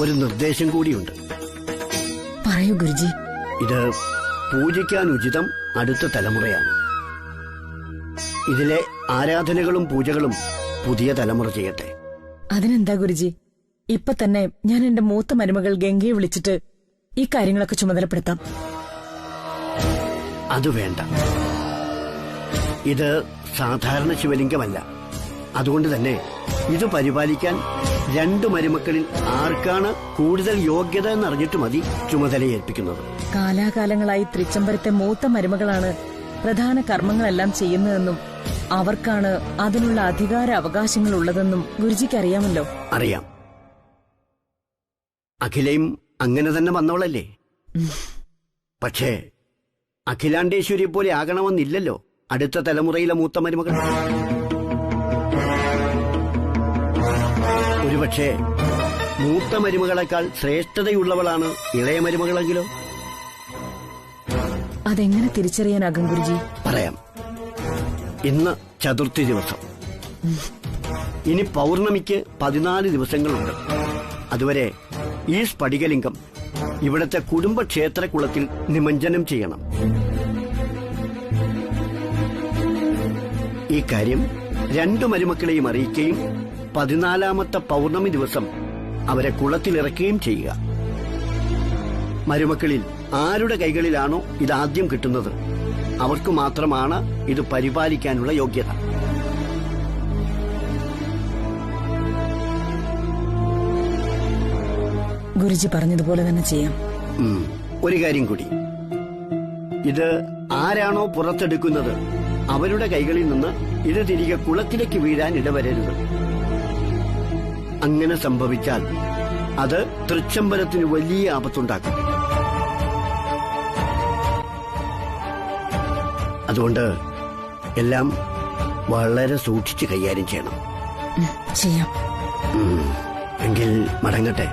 ഒരു നിർദ്ദേശം കൂടിയുണ്ട്. പറയൂ ഗുരുജി. ഇത് പൂജിക്കാൻ ഉചിതം അടുത്ത തലമുറയാണ്. ഇതിലെ ആരാധനകളും പൂജകളും പുതിയ തലമുറ ചെയ്യട്ടെ. അതിനെന്താ ഗുരുജി, ഇപ്പൊ തന്നെ ഞാൻ എന്റെ മൂത്ത മരുമകൾ ഗംഗയെ വിളിച്ചിട്ട് ഈ കാര്യങ്ങളൊക്കെ ചുമതലപ്പെടുത്താം. അത് വേണ്ട. ഇത് സാധാരണ ശിവലിംഗമല്ല. അതുകൊണ്ട് തന്നെ ഇത് പരിപാലിക്കാൻ 2 മരുമക്കളിൽ ആർക്കാണ് കൂടുതൽ യോഗ്യത എന്നറിഞ്ഞിട്ട് മതി ചുമതലയേൽപ്പിക്കുന്നത്. കാലാകാലങ്ങളായി തൃച്ചംബരത്തെ മൂത്ത മരുമകളാണ് പ്രധാന കർമ്മങ്ങളെല്ലാം ചെയ്യുന്നതെന്നും അവർക്കാണ് അതിനുള്ള അധികാര അവകാശങ്ങൾ ഉള്ളതെന്നും ഗുരുജിക്ക് അറിയാമല്ലോ. അറിയാം. അഖിലയും അങ്ങനെ തന്നെ വന്നവളല്ലേ. പക്ഷേ അഖിലാണ്ടേശ്വരിയെ പോലെ ആകണമെന്നില്ലല്ലോ അടുത്ത തലമുറയിലെ മൂത്ത മരുമകൾ. ഒരുപക്ഷെ മൂത്ത മരുമകളെക്കാൾ ശ്രേഷ്ഠതയുള്ളവളാണ് ഇളയ മരുമകളെങ്കിലോ? അതെങ്ങനെ തിരിച്ചറിയാനാകും ഗുരുജി? പറയാം. ഇന്ന് ചതുർത്ഥി ദിവസം. ഇനി പൗർണമിക്ക് 14 ദിവസങ്ങളുണ്ട്. അതുവരെ ഈ സ്ഫടികലിംഗം ഇവിടത്തെ കുടുംബക്ഷേത്രക്കുളത്തിൽ നിമഞ്ജനം ചെയ്യണം. ഈ കാര്യം 2 മരുമക്കളെയും അറിയിക്കുകയും 14ാമത്തെ പൗർണമി ദിവസം അവരെ കുളത്തിലിറക്കുകയും ചെയ്യുക. മരുമക്കളിൽ ആരുടെ കൈകളിലാണോ ഇതാദ്യം കിട്ടുന്നത് അവർക്ക് മാത്രമാണ് ഇത് പരിപാലിക്കാനുള്ള യോഗ്യത. ഗുരുജി പറഞ്ഞതുപോലെ തന്നെ ചെയ്യാം. ഒരു കാര്യം കൂടി. ഇത് ആരാണോ പുറത്തെടുക്കുന്നത് അവരുടെ കൈകളിൽ നിന്ന് ഇത് തിരികെ കുളത്തിലേക്ക് വീഴാൻ ഇടവരരുത്. അങ്ങനെ സംഭവിച്ചാൽ അത് തൃച്ചംബരത്തിന് വലിയ ആപത്തുണ്ടാക്കും. അതുകൊണ്ട് എല്ലാം വളരെ സൂക്ഷിച്ച് കൈകാര്യം ചെയ്യണം. ചെയ്യാം. എങ്കിൽ മടങ്ങട്ടെ.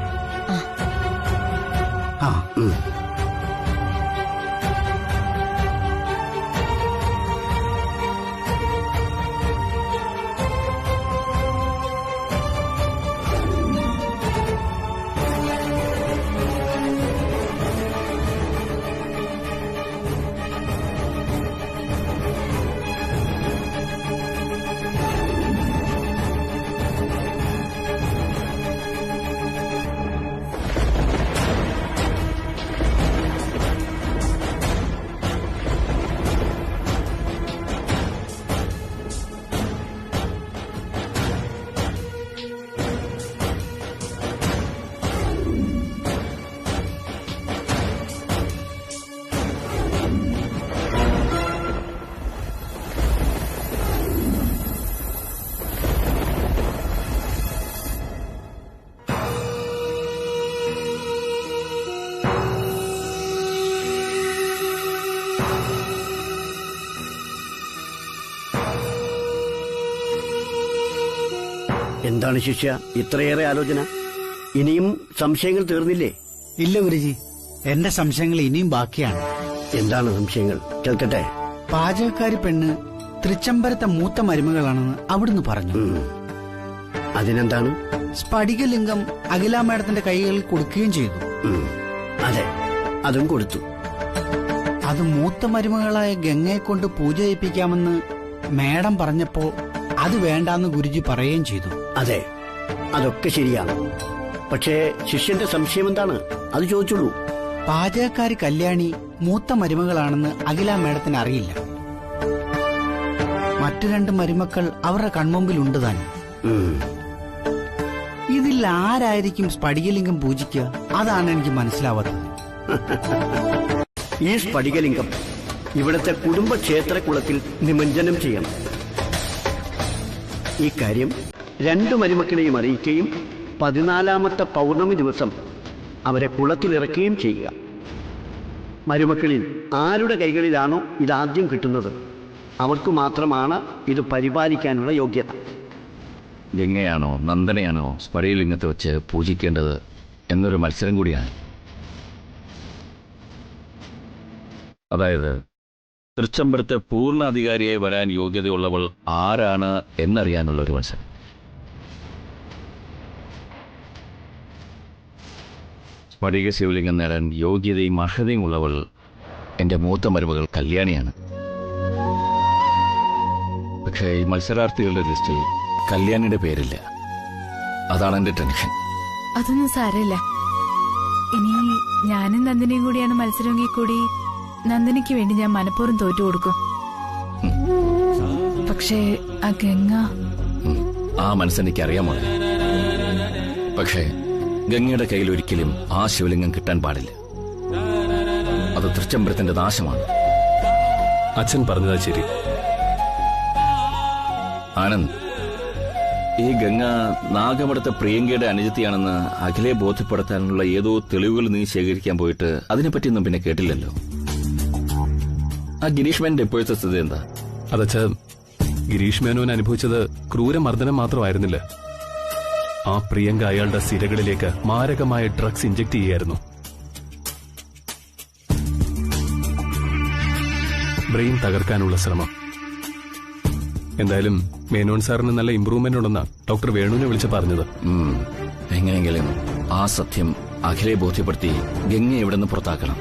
എന്താണ് ശിഷ്യ ഇത്രയേറെ ആലോചന? ഇനിയും സംശയങ്ങൾ തീർന്നില്ലേ? ഇല്ല ഗുരുജി, എന്റെ സംശയങ്ങൾ ഇനിയും ബാക്കിയാണ്. എന്താണ് സംശയങ്ങൾ? കേൾക്കട്ടെ. പാചകക്കാരി പെണ്ണ് തൃച്ചംബരത്തെ മൂത്ത മരുമകളാണെന്ന് അവിടുന്ന് പറഞ്ഞു. അതിനെന്താണ്? സ്ഫടികലിംഗം അഖില മേഡത്തിന്റെ കൈകളിൽ കൊടുക്കുകയും ചെയ്തു. അതെ, അതും കൊടുത്തു. അത് മൂത്ത മരുമകളായ ഗംഗയെ കൊണ്ട് പൂജ ചെയ്യിപ്പിക്കാമെന്ന് മേഡം പറഞ്ഞപ്പോ അത് വേണ്ടാന്ന് ഗുരുജി പറയുകയും ചെയ്തു. അതെ, അതൊക്കെ ശരിയാണ്. പക്ഷേ ശിഷ്യന്റെ സംശയം എന്താണ്? അത് ചോദിച്ചുള്ളൂ. പാചകക്കാരി കല്യാണി മൂത്ത മരുമകളാണെന്ന് അഖില മേഡത്തിന് അറിയില്ല. മറ്റു 2 മരുമക്കൾ അവരുടെ കൺമുമ്പിലുണ്ട് താൻ. ഇതിൽ ആരായിരിക്കും സ്ഫടികലിംഗം പൂജിക്കുക? അതാണ് എനിക്ക് മനസ്സിലാവാത്തത്. ഈ സ്ഫടികലിംഗം ഇവിടത്തെ കുടുംബക്ഷേത്രക്കുളത്തിൽ നിമഞ്ജനം ചെയ്യണം. ഈ കാര്യം രണ്ടു മരുമക്കളെയും അറിയിക്കുകയും 14-ാമത്തെ പൗർണമി ദിവസം അവരെ കുളത്തിലിറക്കുകയും ചെയ്യുക. മരുമക്കളിൽ ആരുടെ കൈകളിലാണോ ഇതാദ്യം കിട്ടുന്നത് അവർക്ക് മാത്രമാണ് ഇത് പരിപാലിക്കാനുള്ള യോഗ്യത. ഗംഗയാണോ നന്ദനയാണോ സ്ഫടികലിംഗത്തെ വെച്ച് പൂജിക്കേണ്ടത് എന്നൊരു മത്സരം കൂടിയാണ്. അതായത് തൃച്ചംബരത്തെ പൂർണ്ണ അധികാരിയായി വരാൻ യോഗ്യതയുള്ളവൾ ആരാണ് എന്നറിയാനുള്ള ഒരു മത്സരം. സ്ഫടിക ശിവലിംഗം നേടാൻ യോഗ്യതയും അർഹതയും ഉള്ളവൾ എൻ്റെ മൂത്ത മരുമകൾ കല്യാണിയാണ്. പക്ഷേ ഈ മത്സരാർത്ഥികളുടെ ലിസ്റ്റിൽ കല്യാണിയുടെ പേരില്ല. അതാണ് എൻ്റെ ടെൻഷൻ. അതൊന്നും സാരമില്ല. ഇനി ഞാനും നന്ദിനിയും കൂടിയാണ് മത്സരമെങ്കിൽ കൂടി നന്ദിനിക്ക് വേണ്ടി ഞാൻ മനഃപൂർവ്വം തോറ്റു കൊടുക്കും. പക്ഷേ ആ ഗംഗ, ആ മനസ്സെനിക്കറിയാമോ. പക്ഷേ ഗംഗയുടെ കയ്യിൽ ഒരിക്കലും ആ ശിവലിംഗം കിട്ടാൻ പാടില്ല. അത് തൃച്ചംബരത്തിന്റെ നാശമാണ്. അച്ഛൻ പറഞ്ഞതാ ശരി. ആനന്ദ്, ഈ ഗംഗ നാഗമഠത്തെ പ്രിയങ്കയുടെ അനുജത്തിയാണെന്ന് അഖിലെ ബോധ്യപ്പെടുത്താനുള്ള ഏതോ തെളിവുകൾ നീ ശേഖരിക്കാൻ പോയിട്ട് അതിനെപ്പറ്റിയൊന്നും പിന്നെ കേട്ടില്ലല്ലോ. ആ ഗിരീഷ് മേനന്റെ ഇപ്പോഴത്തെ സ്ഥിതി എന്താ? അതച്ഛ, ഗിരീഷ് മേനോൻ അനുഭവിച്ചത് ക്രൂരമർദ്ദനം മാത്രമായിരുന്നില്ല. ആ പ്രിയങ്ക അയാളുടെ സിരകളിലേക്ക് മാരകമായ ഡ്രഗ്സ് ഇഞ്ചക്ട് ചെയ്യായിരുന്നു. ബ്രെയിൻ തകർക്കാനുള്ള ശ്രമം. എന്തായാലും മേനോൻ സാറിന് നല്ല ഇംപ്രൂവ്മെന്റ് ഉണ്ടെന്നാ ഡോക്ടർ വേണുവിനെ വിളിച്ച് പറഞ്ഞത്. എങ്ങനെയെങ്കിലും ആ സത്യം അഖിലെ ബോധ്യപ്പെടുത്തി ഗംഗ എവിടെ നിന്ന് പുറത്താക്കണം.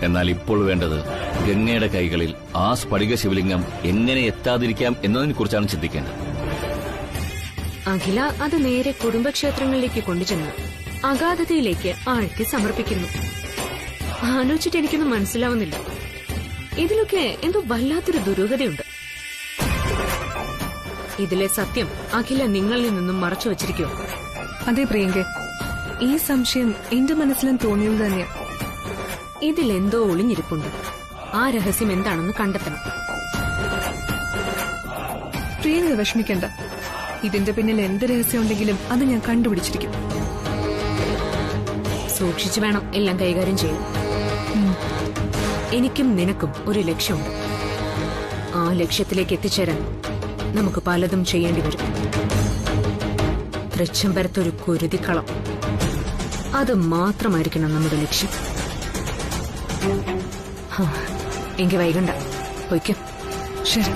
എന്നാൽ ഇപ്പോൾ വേണ്ടത് ഗംഗയുടെ കൈകളിൽ ആ സ്ഫടിക ശിവലിംഗം എങ്ങനെ എത്താതിരിക്കാം എന്നതിനെ കുറിച്ചാണ് ചിന്തിക്കേണ്ടത്. അഖില അത് നേരെ കുടുംബക്ഷേത്രങ്ങളിലേക്ക് കൊണ്ടുചെന്ന് അഗാധതയിലേക്ക് ആഴ്ത്തി സമർപ്പിക്കുന്നു. ആലോചിച്ചിട്ട് എനിക്കൊന്നും മനസ്സിലാവുന്നില്ല. ഇതിലൊക്കെ എന്തോ വല്ലാത്തൊരു ദുരൂഹതയുണ്ട്. ഇതിലെ സത്യം അഖില നിങ്ങളിൽ നിന്നും മറച്ചു വച്ചിരിക്കുമോ? അതെ പ്രിയങ്ക, ഈ സംശയം എന്റെ മനസ്സിലും തോന്നിയത് തന്നെയാ. ഇതിലെന്തോ ഒളിഞ്ഞിരിപ്പുണ്ട്. ആ രഹസ്യം എന്താണെന്ന് കണ്ടെത്തണം. പ്രിയങ്ക വിഷമിക്കണ്ട. ഇതിന്റെ പിന്നിൽ എന്ത് രഹസ്യം ഉണ്ടെങ്കിലും അത് ഞാൻ കണ്ടുപിടിച്ചിരിക്കും. സൂക്ഷിച്ചു വേണം എല്ലാം കൈകാര്യം ചെയ്യാൻ. എനിക്കും നിനക്കും ഒരു ലക്ഷ്യമുണ്ട്. ആ ലക്ഷ്യത്തിലേക്ക് എത്തിച്ചേരാൻ നമുക്ക് പലതും ചെയ്യേണ്ടി വരും. തൃച്ചംബരത്തൊരു കുരുതിക്കളം, അത് മാത്രമായിരിക്കണം നമ്മുടെ ലക്ഷ്യം. എങ്കിൽ വൈകണ്ട, പൊയ്ക്കും. ശരി.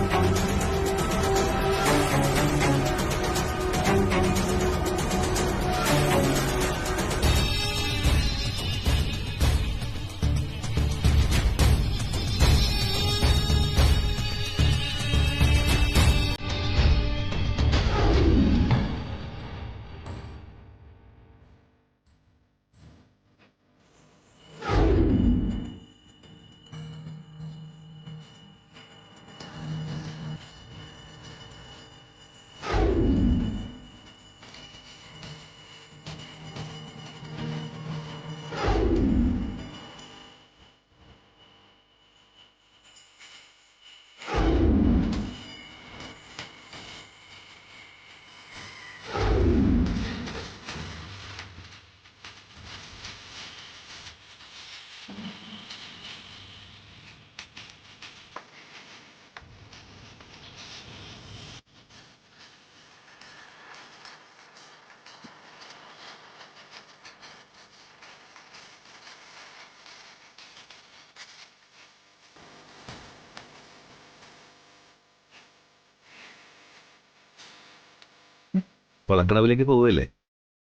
പളക്കടവിലേക്ക് പോവല്ലേ?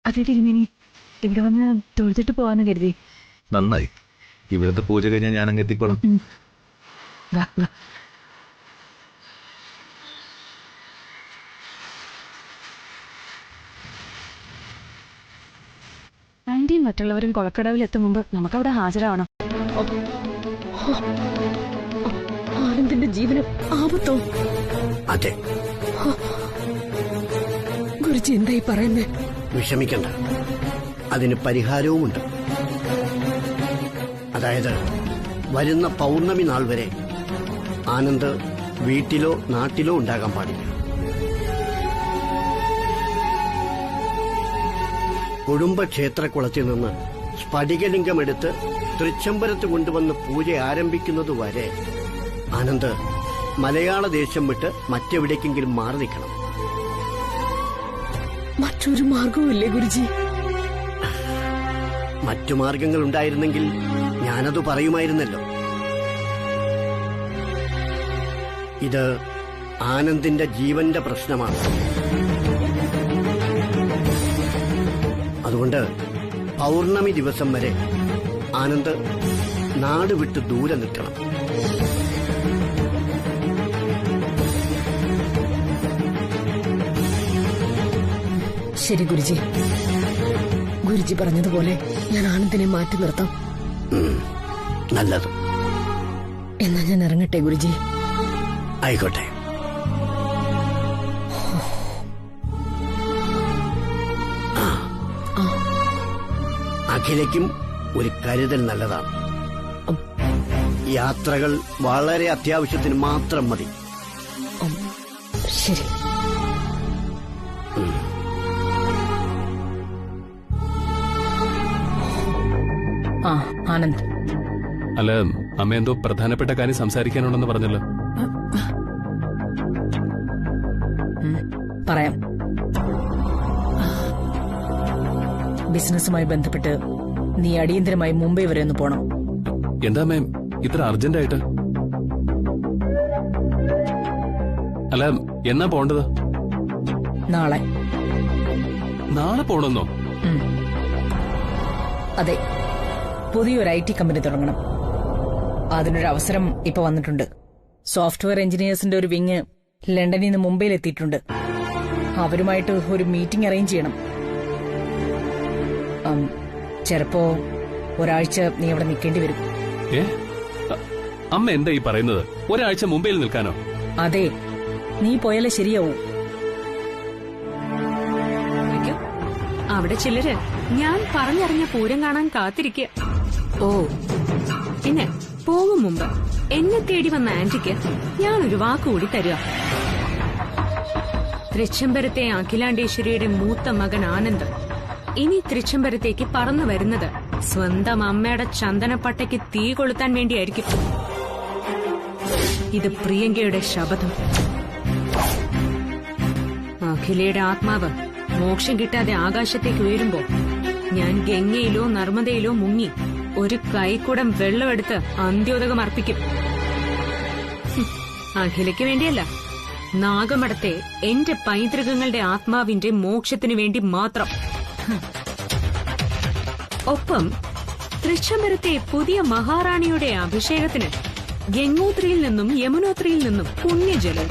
അതെ തിരുമേനി, ഇവിടെ വന്ന് തൊഴുതിട്ട് പോവാന്ന് കരുതി. നന്നായി. ഇവിടുത്തെ പൂജ കഴിഞ്ഞാൽ ഞാൻ അങ്ങ് എത്തിക്കോളാം. ആന്റിയും മറ്റുള്ളവരും കൊളക്കടവിൽ എത്തും മുമ്പ് നമുക്കവിടെ ഹാജരാവണം. ആനന്ദിന്റെ ജീവന് ആപത്തോ? അതെ. ഗുരുജി എന്തായി പറയുന്നേ? വിഷമിക്കണ്ട, അതിന് പരിഹാരവുമുണ്ട്. അതായത് വരുന്ന പൗർണമി നാൾ വരെ ആനന്ദ് വീട്ടിലോ നാട്ടിലോ ഉണ്ടാകാൻ പാടില്ല. കുടുംബക്ഷേത്രക്കുളത്തിൽ നിന്ന് സ്ഫടികലിംഗമെടുത്ത് തൃച്ചംബരത്ത് കൊണ്ടുവന്ന് പൂജ ആരംഭിക്കുന്നതുവരെ ആനന്ദ് മലയാള ദേശം വിട്ട് മറ്റെവിടേക്കെങ്കിലും മാറി നിൽക്കണം. മറ്റൊരു മാർഗവുമില്ലേ ഗുരുജി? മറ്റു മാർഗങ്ങൾ ഉണ്ടായിരുന്നെങ്കിൽ ഞാനത് പറയുമായിരുന്നല്ലോ. ഇത് ആനന്ദിന്റെ ജീവന്റെ പ്രശ്നമാണ്. അതുകൊണ്ട് പൗർണമി ദിവസം വരെ ആനന്ദ് നാട് വിട്ട് ദൂരെ നിൽക്കണം. ശരി ഗുരുജി. ഗുരുജി പറഞ്ഞതുപോലെ ഞാൻ ആനന്ദിനെ മാറ്റി നിർത്താം. നല്ലത്. എന്നാ ഞാൻ ഇറങ്ങട്ടെ ഗുരുജി. ആയിക്കോട്ടെ. അഖിലയ്ക്കും ഒരു കരുതൽ നല്ലതാണ്. യാത്രകൾ വളരെ അത്യാവശ്യത്തിന് മാത്രം മതി. ശരി. ആനന്ദ്, അല്ല, അമ്മ എന്തോ പ്രധാനപ്പെട്ട കാര്യം സംസാരിക്കാനുണ്ടെന്ന് പറഞ്ഞല്ലോ. പറയാം. ബിസിനസ്സുമായി ബന്ധപ്പെട്ട് നീ അടിയന്തരമായി മുംബൈ വരെ ഒന്ന് പോണം. എന്താ മാം ഇത്ര അർജന്റായിട്ട്? അല്ല, എന്നാ പോണ്ടത്? നാളെ. നാളെ പോണെന്നോ? അതെ, പുതിയൊരു IT കമ്പനി തുടങ്ങണം. അതിനൊരു അവസരം ഇപ്പൊ വന്നിട്ടുണ്ട്. സോഫ്റ്റ്വെയർ എഞ്ചിനീയേഴ്സിന്റെ ഒരു വിങ് ലണ്ടനിൽ നിന്ന് മുംബൈയിൽ എത്തിയിട്ടുണ്ട്. അവരുമായിട്ട് ഒരു മീറ്റിംഗ് അറേഞ്ച് ചെയ്യണം. ചിലപ്പോ ഒരാഴ്ച നീ അവിടെ നിൽക്കേണ്ടി വരും. അമ്മ എന്താ ഈ പറയുന്നത്? ഒരാഴ്ച മുംബൈയിൽ നിൽക്കാനോ? അതെ, നീ പോയാലേ ശരിയാവൂ. അവിടെ ചിലര് ഞാൻ പറഞ്ഞറിഞ്ഞ പൂരം കാണാൻ കാത്തിരിക്കുക. ഓ, പിന്നെ പോകും മുമ്പ് എന്നെ തേടി വന്ന ആന്റിക്ക് ഞാനൊരു വാക്കുകൂടി തരിക. തൃച്ചംബരത്തെ അഖിലാണ്ടേശ്വരിയുടെ മൂത്ത മകൻ ആനന്ദ് ഇനി തൃച്ചംബരത്തേക്ക് പറന്നു വരുന്നത് സ്വന്തം അമ്മയുടെ ചന്ദനപ്പട്ടയ്ക്ക് തീ കൊളുത്താൻ വേണ്ടിയായിരിക്കും. ഇത് പ്രിയങ്കയുടെ ശപഥം. അഖിലയുടെ ആത്മാവ് മോക്ഷം കിട്ടാതെ ആകാശത്തേക്ക് ഉയരുമ്പോ ഞാൻ ഗംഗയിലോ നർമ്മദയിലോ മുങ്ങി ഒരു കൈക്കുടം വെള്ളമെടുത്ത് അന്ത്യോദകം അർപ്പിക്കും. അഖിലയ്ക്ക് വേണ്ടിയല്ല, നാഗമഠത്തെ എന്റെ പൈതൃകങ്ങളുടെ ആത്മാവിന്റെ മോക്ഷത്തിനു വേണ്ടി മാത്രം. ഒപ്പം തൃച്ചംബരത്തെ പുതിയ മഹാറാണിയുടെ അഭിഷേകത്തിന് ഗംഗോത്രിയിൽ നിന്നും യമുനോത്രിയിൽ നിന്നും പുണ്യജലം.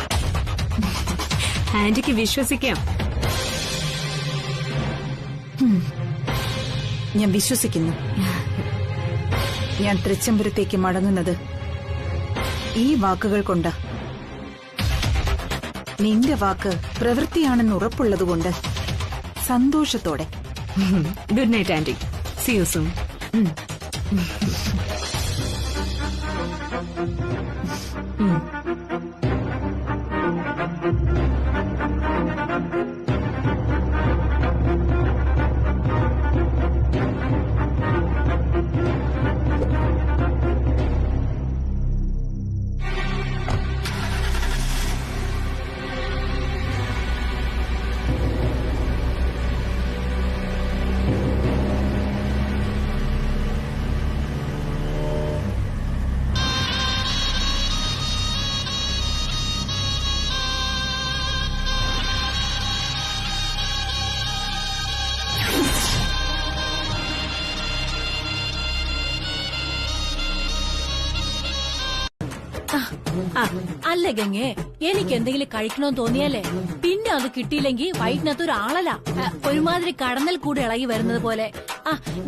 ആന്റിക്ക് വിശ്വസിക്കാം. ഞാൻ വിശ്വസിക്കുന്നു. ഞാൻ തൃച്ചംബരത്തേക്ക് മടങ്ങുന്നത് ഈ വാക്കുകൾ കൊണ്ട്. നിന്റെ വാക്ക് പ്രവൃത്തിയാണെന്ന് ഉറപ്പുള്ളതുകൊണ്ട് സന്തോഷത്തോടെ. Good night aunty. See you soon. അല്ല ഗംഗേ, എനിക്ക് എന്തെങ്കിലും കഴിക്കണമെന്ന് തോന്നിയാലേ പിന്നെ അത് കിട്ടിയില്ലെങ്കിൽ വയറ്റിനകത്ത് ഒരു ആളല ഒരുമാതിരി കടന്നൽ കൂടെ ഇളകി വരുന്നത് പോലെ.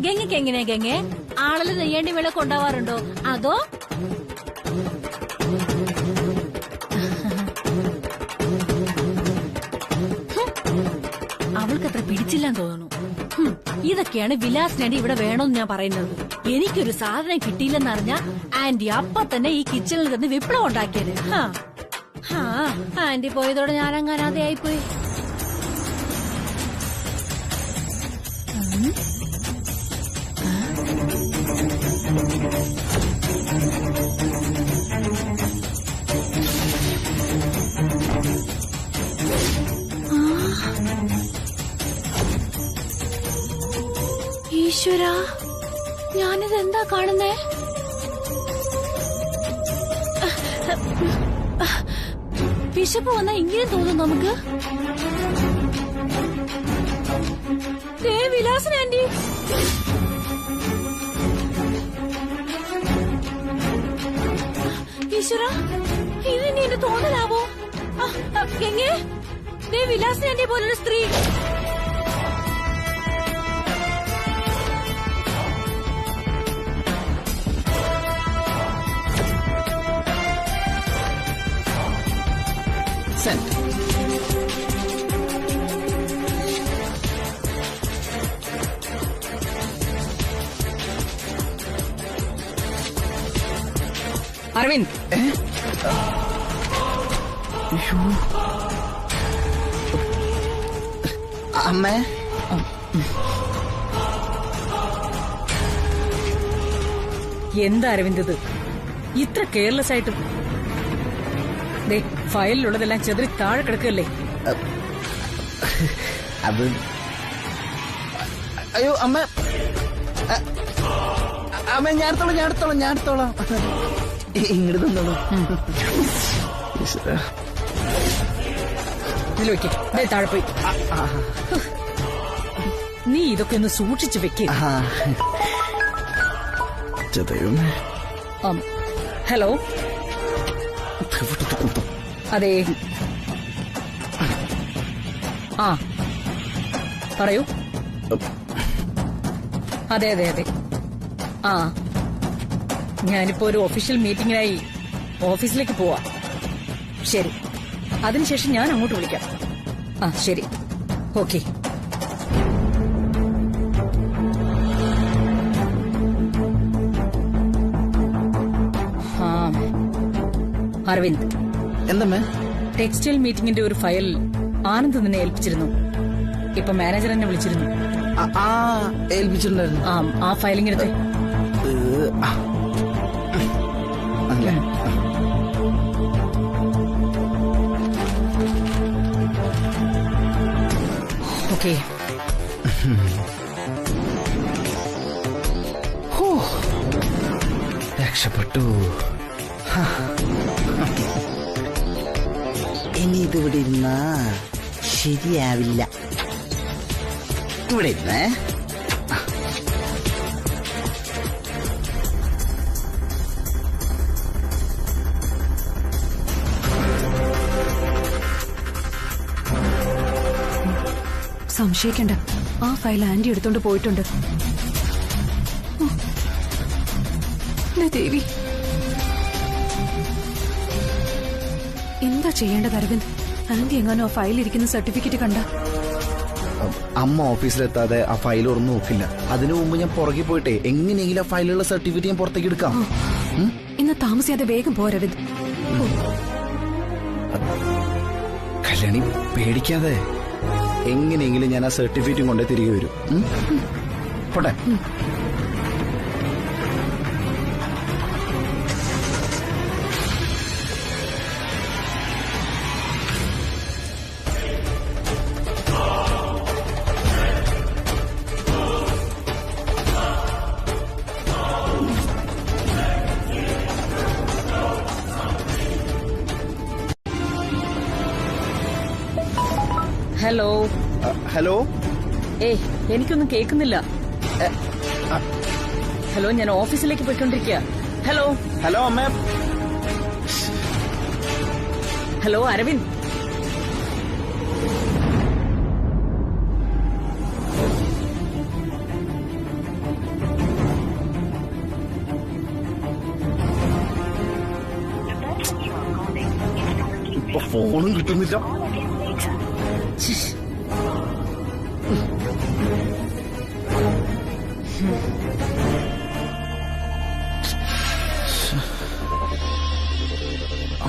ഗംഗയ്ക്ക് എങ്ങനെയാ ഗംഗേ? ആളല് നെയ്യേണ്ടി വില കൊണ്ടാവാറുണ്ടോ? അതോ അവൾക്കത്ര പിടിച്ചില്ലാന്ന് തോന്നുന്നു. ഇതൊക്കെയാണ് വിലാസിനാണ്ടി ഇവിടെ വേണമെന്ന് ഞാൻ പറയുന്നത്. എനിക്കൊരു സാധനം കിട്ടിയില്ലെന്നറിഞ്ഞ ആന്റി അപ്പൊ തന്നെ ഈ കിച്ചണിൽ നിന്ന് വിപ്ലവം ഉണ്ടാക്കിയത്. ആന്റി പോയതോടെ ഞാൻ അങ്ങനാതെയായിപ്പോയി. ഈശ്വര, ഞാനിതെന്താ കാണുന്നേ? വിശപ്പ് വന്നാ ഇങ്ങനെ തോന്നും നമുക്ക്. വിലാസൻ ആന്റി, ഈശ്വര, ഇതിനി എന്റെ തോന്നലാവോ? എങ്ങനെ വിലാസൻ ആന്റി പോലൊരു സ്ത്രീ. അരവിന്ദ്, അമ്മേ, എന്താ അരവിന്ദ് ഇത് ഇത്ര കെയർലെസ് ആയിട്ട്? ഫയലിലുള്ളതെല്ലാം ചെതറി താഴെ കിടക്കല്ലേ? അത് അയ്യോ അമ്മ, അമ്മ ഞാനെടുത്തോളാം. ഇങ്ങോട്ട് തന്നോളൂ. താഴെ പോയി. നീ ഇതൊക്കെ ഒന്ന് സൂക്ഷിച്ചു വെക്കേ. ഹലോ, അതെ, പറയൂ. അതെ, ഞാനിപ്പോ ഒരു ഒഫീഷ്യൽ മീറ്റിംഗിനായി ഓഫീസിലേക്ക് പോവാ. ശരി, അതിനുശേഷം ഞാൻ അങ്ങോട്ട് വിളിക്കാം. ശരി, ഓക്കെ. അരവിന്ദ്, എന്താ ടെക്സ്റ്റൈൽ മീറ്റിംഗിന്റെ ഒരു ഫയൽ ആനന്ദ് നിന്നെ ഏൽപ്പിച്ചിരുന്നു. ഇപ്പൊ മാനേജർ എന്നെ വിളിച്ചിരുന്നു. ഏൽപ്പിച്ചിട്ടുണ്ടായിരുന്നു. ആ ഫയലിങ്ങെടുത്ത്. ഓക്കെ. രക്ഷപ്പെട്ടു. ഇനി ഇതിവിടെ ഇരുന്നാ ശരിയാവില്ല. ഇവിടെ ഇരുന്നേ. സംശയിക്കണ്ട, ആ ഫയൽ ആന്റി എടുത്തോണ്ട് പോയിട്ടുണ്ട്. ദേവി, എന്താ ചെയ്യേണ്ടത് അരവിന്ദ്? ആന്റി എങ്ങാനോ ആ ഫയലിരിക്കുന്ന സർട്ടിഫിക്കറ്റ് കണ്ട? അമ്മ ഓഫീസിലെത്താതെ ആ ഫയൽ തുറന്നു നോക്കില്ല. അതിനു മുമ്പ് ഞാൻ പുറകെ പോയിട്ടേ എങ്ങനെയെങ്കിലും ആ ഫയലുള്ള സർട്ടിഫിക്കറ്റ് ഞാൻ പുറത്തേക്ക് എടുക്കാം. ഇന്ന് താമസിയാതെ വേഗം പോ അരവിന്ദ്. കല്യാണി, പേടിക്കാതെ. എങ്ങനെയെങ്കിലും ഞാൻ ആ സർട്ടിഫിക്കറ്റും കൊണ്ടേ തിരികെ വരും. പോട്ടെ. ഹലോ. ഹലോ. എനിക്കൊന്നും കേൾക്കുന്നില്ല. ഹലോ, ഞാൻ ഓഫീസിലേക്ക് പോയിക്കൊണ്ടിരിക്കുക. ഹലോ. ഹലോ അമ്മ. ഹലോ അരവിന്ദ്. ഇപ്പൊ ഫോണും കിട്ടുന്നില്ല.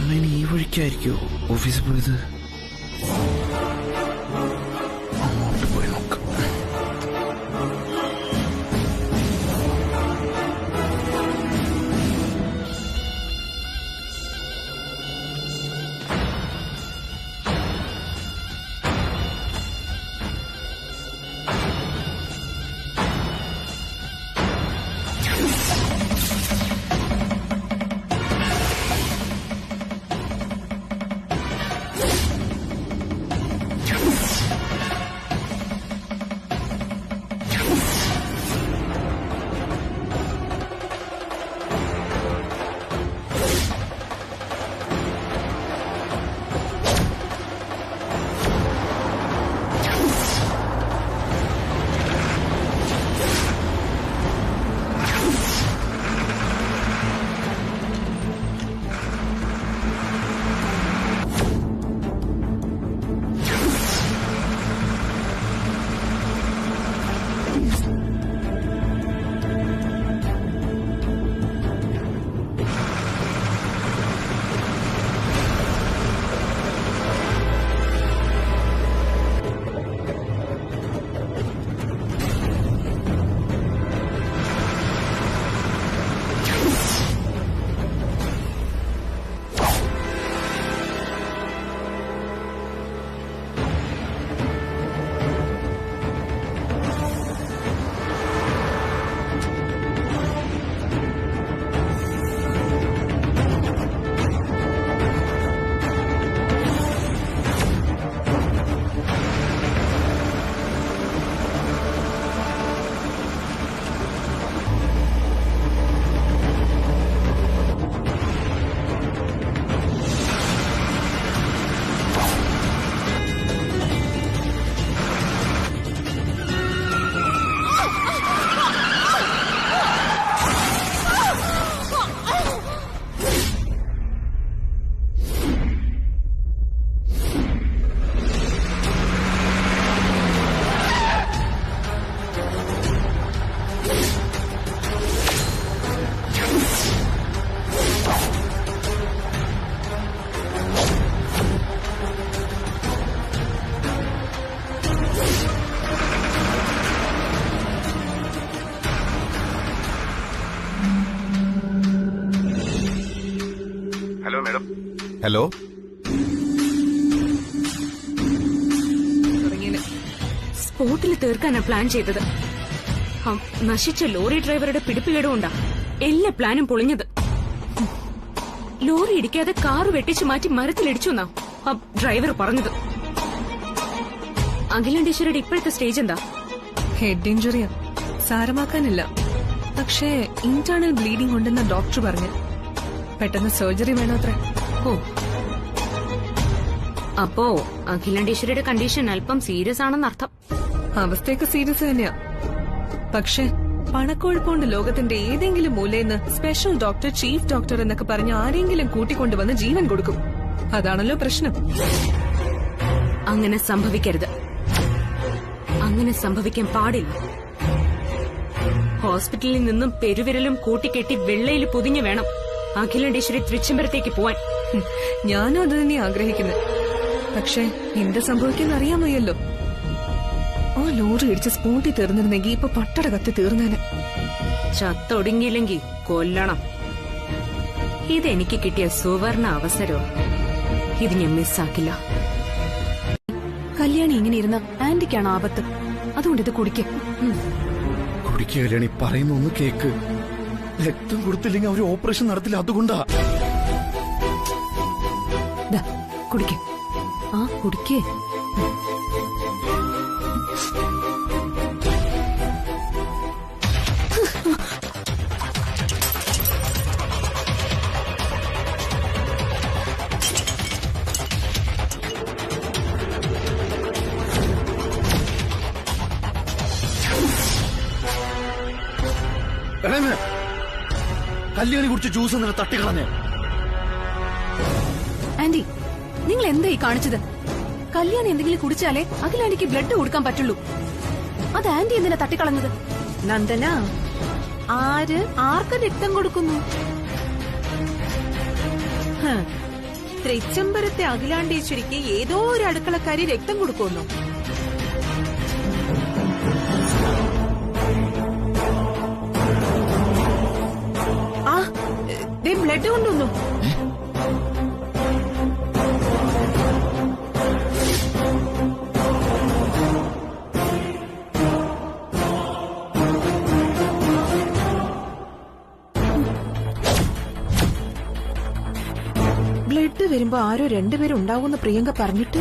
അമ്മ ഇനി ഈ വഴിക്കായിരിക്കോ ഓഫീസിൽ പോയത്? അങ്ങോട്ട് പോയി നോക്കാം. ഹലോ. സ്പോട്ടിൽ തീർക്കാനാ പ്ലാൻ ചെയ്തത്. നശിച്ച ലോറി ഡ്രൈവറുടെ പിടിപ്പുകേടുകൊണ്ടാ എല്ലാ പ്ലാനും പൊളിഞ്ഞത്. ലോറി ഇടിക്കാതെ കാറ് വെട്ടിച്ചു മാറ്റി മരത്തിലിടിച്ചെന്നാ ഡ്രൈവർ പറഞ്ഞത്. അഖിലാണ്ടേശ്വരിയുടെ ഇപ്പോഴത്തെ സ്റ്റേജ് എന്താ? ഹെഡ് ഇഞ്ചുറിയാ, സാരമാക്കാനില്ല. പക്ഷേ ഇന്റേണൽ ബ്ലീഡിംഗ് ഉണ്ടെന്ന ഡോക്ടർ പറഞ്ഞു. പെട്ടെന്ന് സർജറി വേണോത്രേ. ഓ, അപ്പോ അഖിലാണ്ടേശ്വരിയുടെ കണ്ടീഷൻ അല്പം സീരിയസ് ആണെന്നർത്ഥം. അവസ്ഥയൊക്കെ സീരിയസ് തന്നെയാ. പക്ഷേ പണക്കൊഴുപ്പോണ്ട് ലോകത്തിന്റെ ഏതെങ്കിലും മൂലയിന്ന് സ്പെഷ്യൽ ഡോക്ടർ, ചീഫ് ഡോക്ടർ എന്നൊക്കെ പറഞ്ഞ് ആരെങ്കിലും കൂട്ടിക്കൊണ്ടുവന്ന് ജീവൻ കൊടുക്കും. അതാണല്ലോ പ്രശ്നം. അങ്ങനെ സംഭവിക്കരുത്. അങ്ങനെ സംഭവിക്കാൻ പാടില്ല. ഹോസ്പിറ്റലിൽ നിന്നും പെരുവിരലും കൂട്ടിക്കെട്ടി വെള്ളയിൽ പൊതിഞ്ഞു വേണം അഖിലാണ്ടേശ്വരി തൃച്ചംബരത്തേക്ക് പോവാൻ. ഞാനും അത് തന്നെ ആഗ്രഹിക്കുന്നത്. പക്ഷേ എന്ത് സംഭവിക്കുന്ന അറിയാൻ വയ്യല്ലോ. ആ ലോറി ഇടിച്ച് സ്പോട്ടിൽ തീർന്നിരുന്നെങ്കിൽ ഇപ്പൊ പട്ടട കത്തി തീർന്നേനെ. ചത്തൊടുങ്ങിയില്ലെങ്കിൽ കൊല്ലണം. ഇതെനിക്ക് കിട്ടിയ സുവർണ അവസരവും. ഇത് ഞാൻ മിസ്സാക്കില്ല. കല്യാണി ഇങ്ങനെ ഇരുന്ന ആന്റിക്കാണ് ആപത്ത്. അതുകൊണ്ട് ഇത് കുടിക്കും. കുടിക്കുക കല്യാണി, പറയുന്ന ഒന്ന് കേക്ക്. രക്തം കൊടുത്തില്ലെങ്കിൽ അവർ ഓപ്പറേഷൻ നടത്തില്ല, അതുകൊണ്ടാ. കുടിക്കേ. ആ കുടിക്കേ. കല്യാണി കുടിച്ച് ജ്യൂസ് എന്നിട്ട് തട്ടിക്കളഞ്ഞ്. ആന്റി, നിങ്ങൾ എന്തായി കാണിച്ചത്? കല്യാണി എന്തെങ്കിലും കുടിച്ചാലേ അഖിലാന്റിക്ക് ബ്ലഡ് കൊടുക്കാൻ പറ്റുള്ളൂ. അത് ആന്റി എന്തിനാ തട്ടിക്കളഞ്ഞത്? നന്ദന, ആർക്ക് രക്തം കൊടുക്കുന്നു? തൃച്ചംബരത്തെ അഖിലാണ്ടേശ്വരിക്ക് ഏതോ ഒരു അടുക്കളക്കാരി രക്തം കൊടുക്കുന്നു. ആ ബ്ലഡ് കൊണ്ടുവന്നു. ബ്ലഡ് വരുമ്പോ ആരോ രണ്ടുപേരും ഉണ്ടാവുമെന്ന് പ്രിയങ്ക പറഞ്ഞിട്ട്.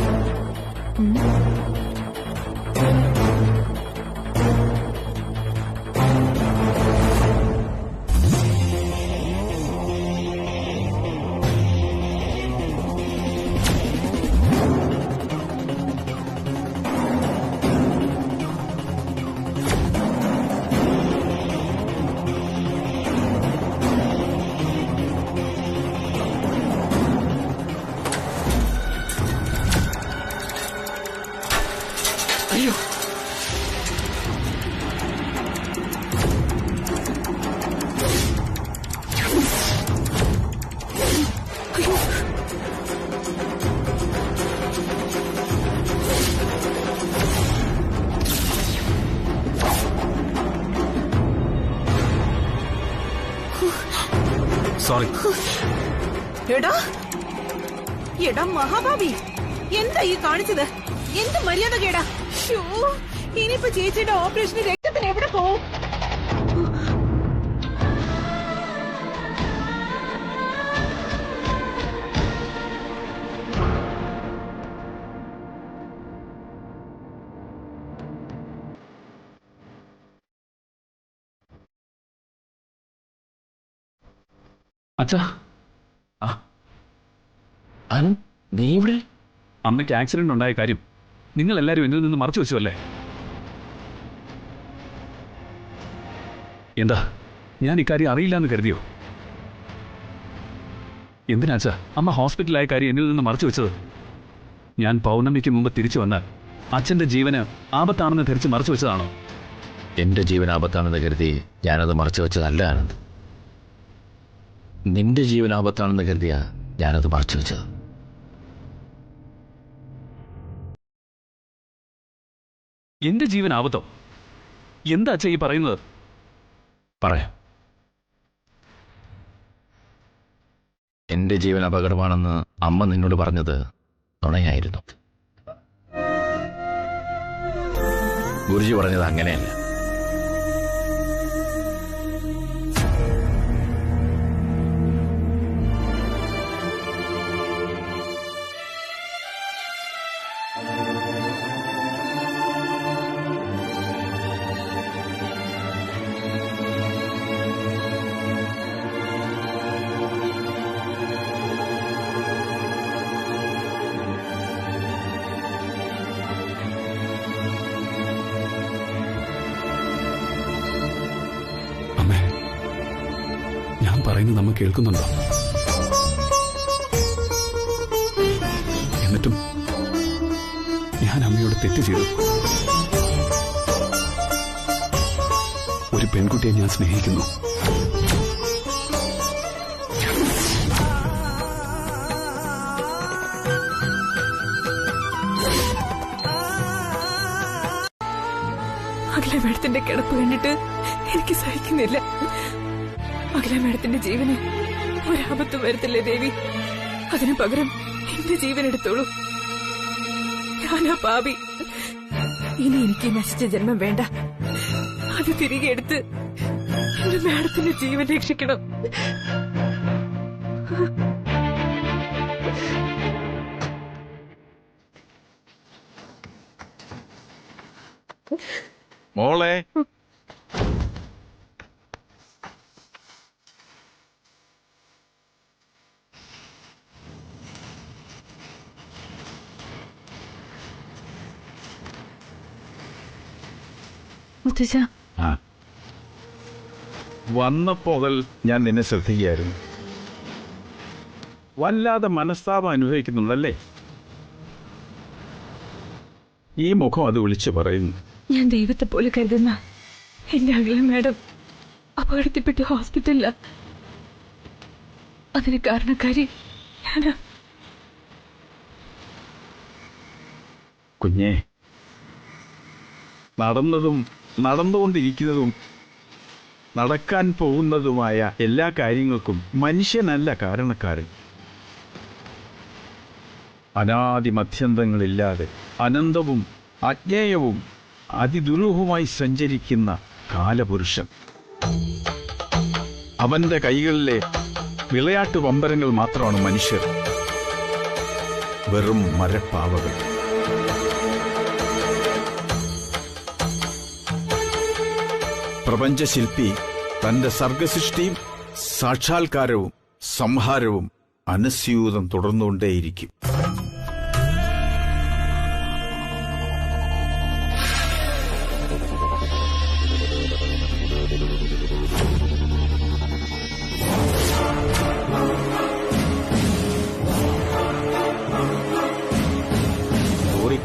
സോറി. എടാ മഹാഭാവി, എന്താ ഈ കാണിച്ചത്? എന്ത് മര്യാദ കേടാ. ഇനിയിപ്പോ ചേച്ചിയുടെ ഓപ്പറേഷന് രക്തത്തിന് എവിടെ പോവും? അച്ഛാ, നീ ഇവിടെ? അമ്മയ്ക്ക് ആക്സിഡന്റ് ഉണ്ടായ കാര്യം നിങ്ങൾ എല്ലാവരും എന്നിൽ നിന്ന് മറച്ചു വെച്ചു അല്ലേ? എന്താ, ഞാൻ ഇക്കാര്യം അറിയില്ല എന്ന് കരുതിയോ? എന്തിനാച്ചാ അമ്മ ഹോസ്പിറ്റലായ കാര്യം എന്നിൽ നിന്ന് മറച്ചു വെച്ചത്? ഞാൻ പൗർണമിക്ക് മുമ്പ് തിരിച്ചു വന്നാൽ അച്ഛന്റെ ജീവന് ആപത്താണെന്ന് ധരിച്ച് മറച്ചു വെച്ചതാണോ? എന്റെ ജീവൻ ആപത്താണെന്ന് കരുതി ഞാനത് മറച്ചു വെച്ചതല്ല ആനന്ദ്. നിന്റെ ജീവൻ ആപത്താണെന്ന് കരുതിയാ ഞാനത് മറച്ചു വെച്ചത്. എന്റെ ജീവൻ ആപത്തോ? എന്താ അച്ഛാ ഈ പറയുന്നത്? പറയാം. എന്റെ ജീവൻ അപകടമാണെന്ന് അമ്മ നിന്നോട് പറഞ്ഞത് നുണയായിരുന്നു. ഗുരുജി പറഞ്ഞത് അങ്ങനെയല്ല. പറയുന്നത് നമ്മ കേൾക്കുന്നുണ്ടോ? എന്നിട്ടും ഞാൻ അമ്മയോട് തെറ്റ് ചെയ്തു. ഒരു പെൺകുട്ടിയെ ഞാൻ സ്നേഹിക്കുന്നു. അഖില മേഡത്തിന്റെ കിടപ്പ് കണ്ടിട്ട് എനിക്ക് സഹിക്കുന്നില്ല. അഖില മേഡത്തിന്റെ ജീവന് ഒരാപത്തും വരത്തില്ലേ ദേവി? അതിനു പകരം എന്റെ ജീവൻ എടുത്തോളൂ. ഞാനാ പാപി. ഇനി എനിക്ക് നശിച്ച ജന്മം വേണ്ട. അത് തിരികെ എടുത്ത് എന്റെ മേഡത്തിന്റെ ജീവൻ രക്ഷിക്കണം. മോളെ, വന്നപ്പോ മുതൽ ഞാൻ നിന്നെ ശ്രദ്ധിക്കുകയായിരുന്നു. വല്ലാതെ മനസ്താപം അനുഭവിക്കുന്നുണ്ടല്ലേ? ഈ മുഖം അത് വിളിച്ചു പറയുന്നു. ഞാൻ ദൈവത്തെ പോലെ കരുതുന്ന എന്റെ അഖില മേഡം അപകടത്തിൽപ്പെട്ട് ഹോസ്പിറ്റലില. അതിന് കാരണക്കാരി ഞാനാ. കുഞ്ഞേ, നടന്നതും നടന്നുകൊണ്ടിരിക്കുന്നതും നടക്കാൻ പോകുന്നതുമായ എല്ലാ കാര്യങ്ങൾക്കും മനുഷ്യനല്ല കാരണക്കാരൻ. അനാദിമധ്യന്തങ്ങളില്ലാതെ അനന്തവും അജ്ഞേയവും അതിദുരൂഹമായി സഞ്ചരിക്കുന്ന കാലപുരുഷൻ. അവന്റെ കൈകളിലെ വിളയാട്ട് വമ്പരങ്ങൾ മാത്രമാണ് മനുഷ്യർ, വെറും മരപ്പാവകൾ. പ്രപഞ്ചശില്പി തന്റെ സർഗസൃഷ്ടിയും സാക്ഷാത്കാരവും സംഹാരവും അനസ്യൂതം തുടർന്നുകൊണ്ടേയിരിക്കും.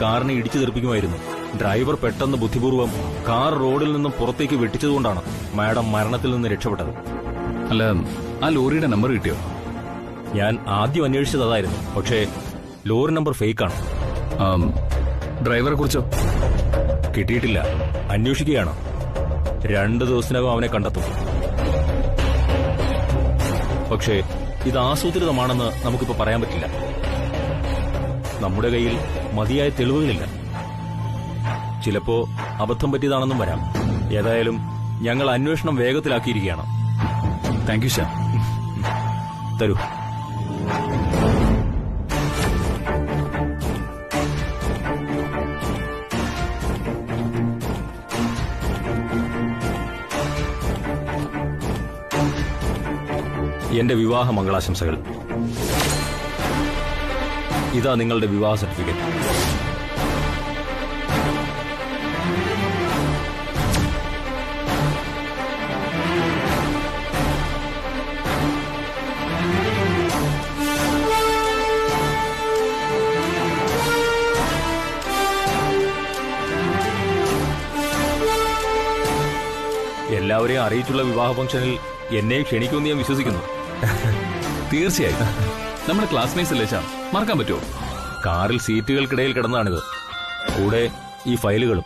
കാറിനെ ഇടിച്ചു തെറിപ്പിക്കുമായിരുന്നു. ഡ്രൈവർ പെട്ടെന്ന് ബുദ്ധിപൂർവ്വം കാർ റോഡിൽ നിന്നും പുറത്തേക്ക് വെട്ടിച്ചതുകൊണ്ടാണ് മാഡം മരണത്തിൽ നിന്ന് രക്ഷപ്പെട്ടത്. അല്ല, ആ ലോറിയുടെ നമ്പർ കിട്ടിയോ? ഞാൻ ആദ്യം അന്വേഷിച്ചത് അതായിരുന്നു. പക്ഷേ ലോറി നമ്പർ ഫേക്കാണ്. ഡ്രൈവറെ കുറിച്ചോ? കിട്ടിയിട്ടില്ല. അന്വേഷിക്കുകയാണ്. 2 ദിവസത്തിനകം അവനെ കണ്ടെത്തും. പക്ഷേ ഇത് ആസൂത്രിതമാണെന്ന് നമുക്കിപ്പോ പറയാൻ പറ്റില്ല. നമ്മുടെ കയ്യിൽ മതിയായ തെളിവുകളില്ല. ചിലപ്പോ അബദ്ധം പറ്റിയതാണെന്നും വരാം. ഏതായാലും ഞങ്ങൾ അന്വേഷണം വേഗത്തിലാക്കിയിരിക്കുകയാണ്. Thank you sir. തരൂ. എന്റെ വിവാഹ മംഗളാശംസകൾ. ഇതാ നിങ്ങളുടെ വിവാഹ സർട്ടിഫിക്കറ്റ്. എല്ലാവരെയും അറിയിച്ചുള്ള വിവാഹ ഫംഗ്ഷനിൽ എന്നെ ക്ഷണിക്കുമെന്ന് ഞാൻ വിശ്വസിക്കുന്നു. തീർച്ചയായും. നമ്മുടെ ക്ലാസ്മേറ്റ്സ് അല്ലേ ചാ, മറക്കാൻ പറ്റുമോ? കാറിൽ സീറ്റുകൾക്കിടയിൽ കിടന്നാണിത്. കൂടെ ഈ ഫയലുകളും.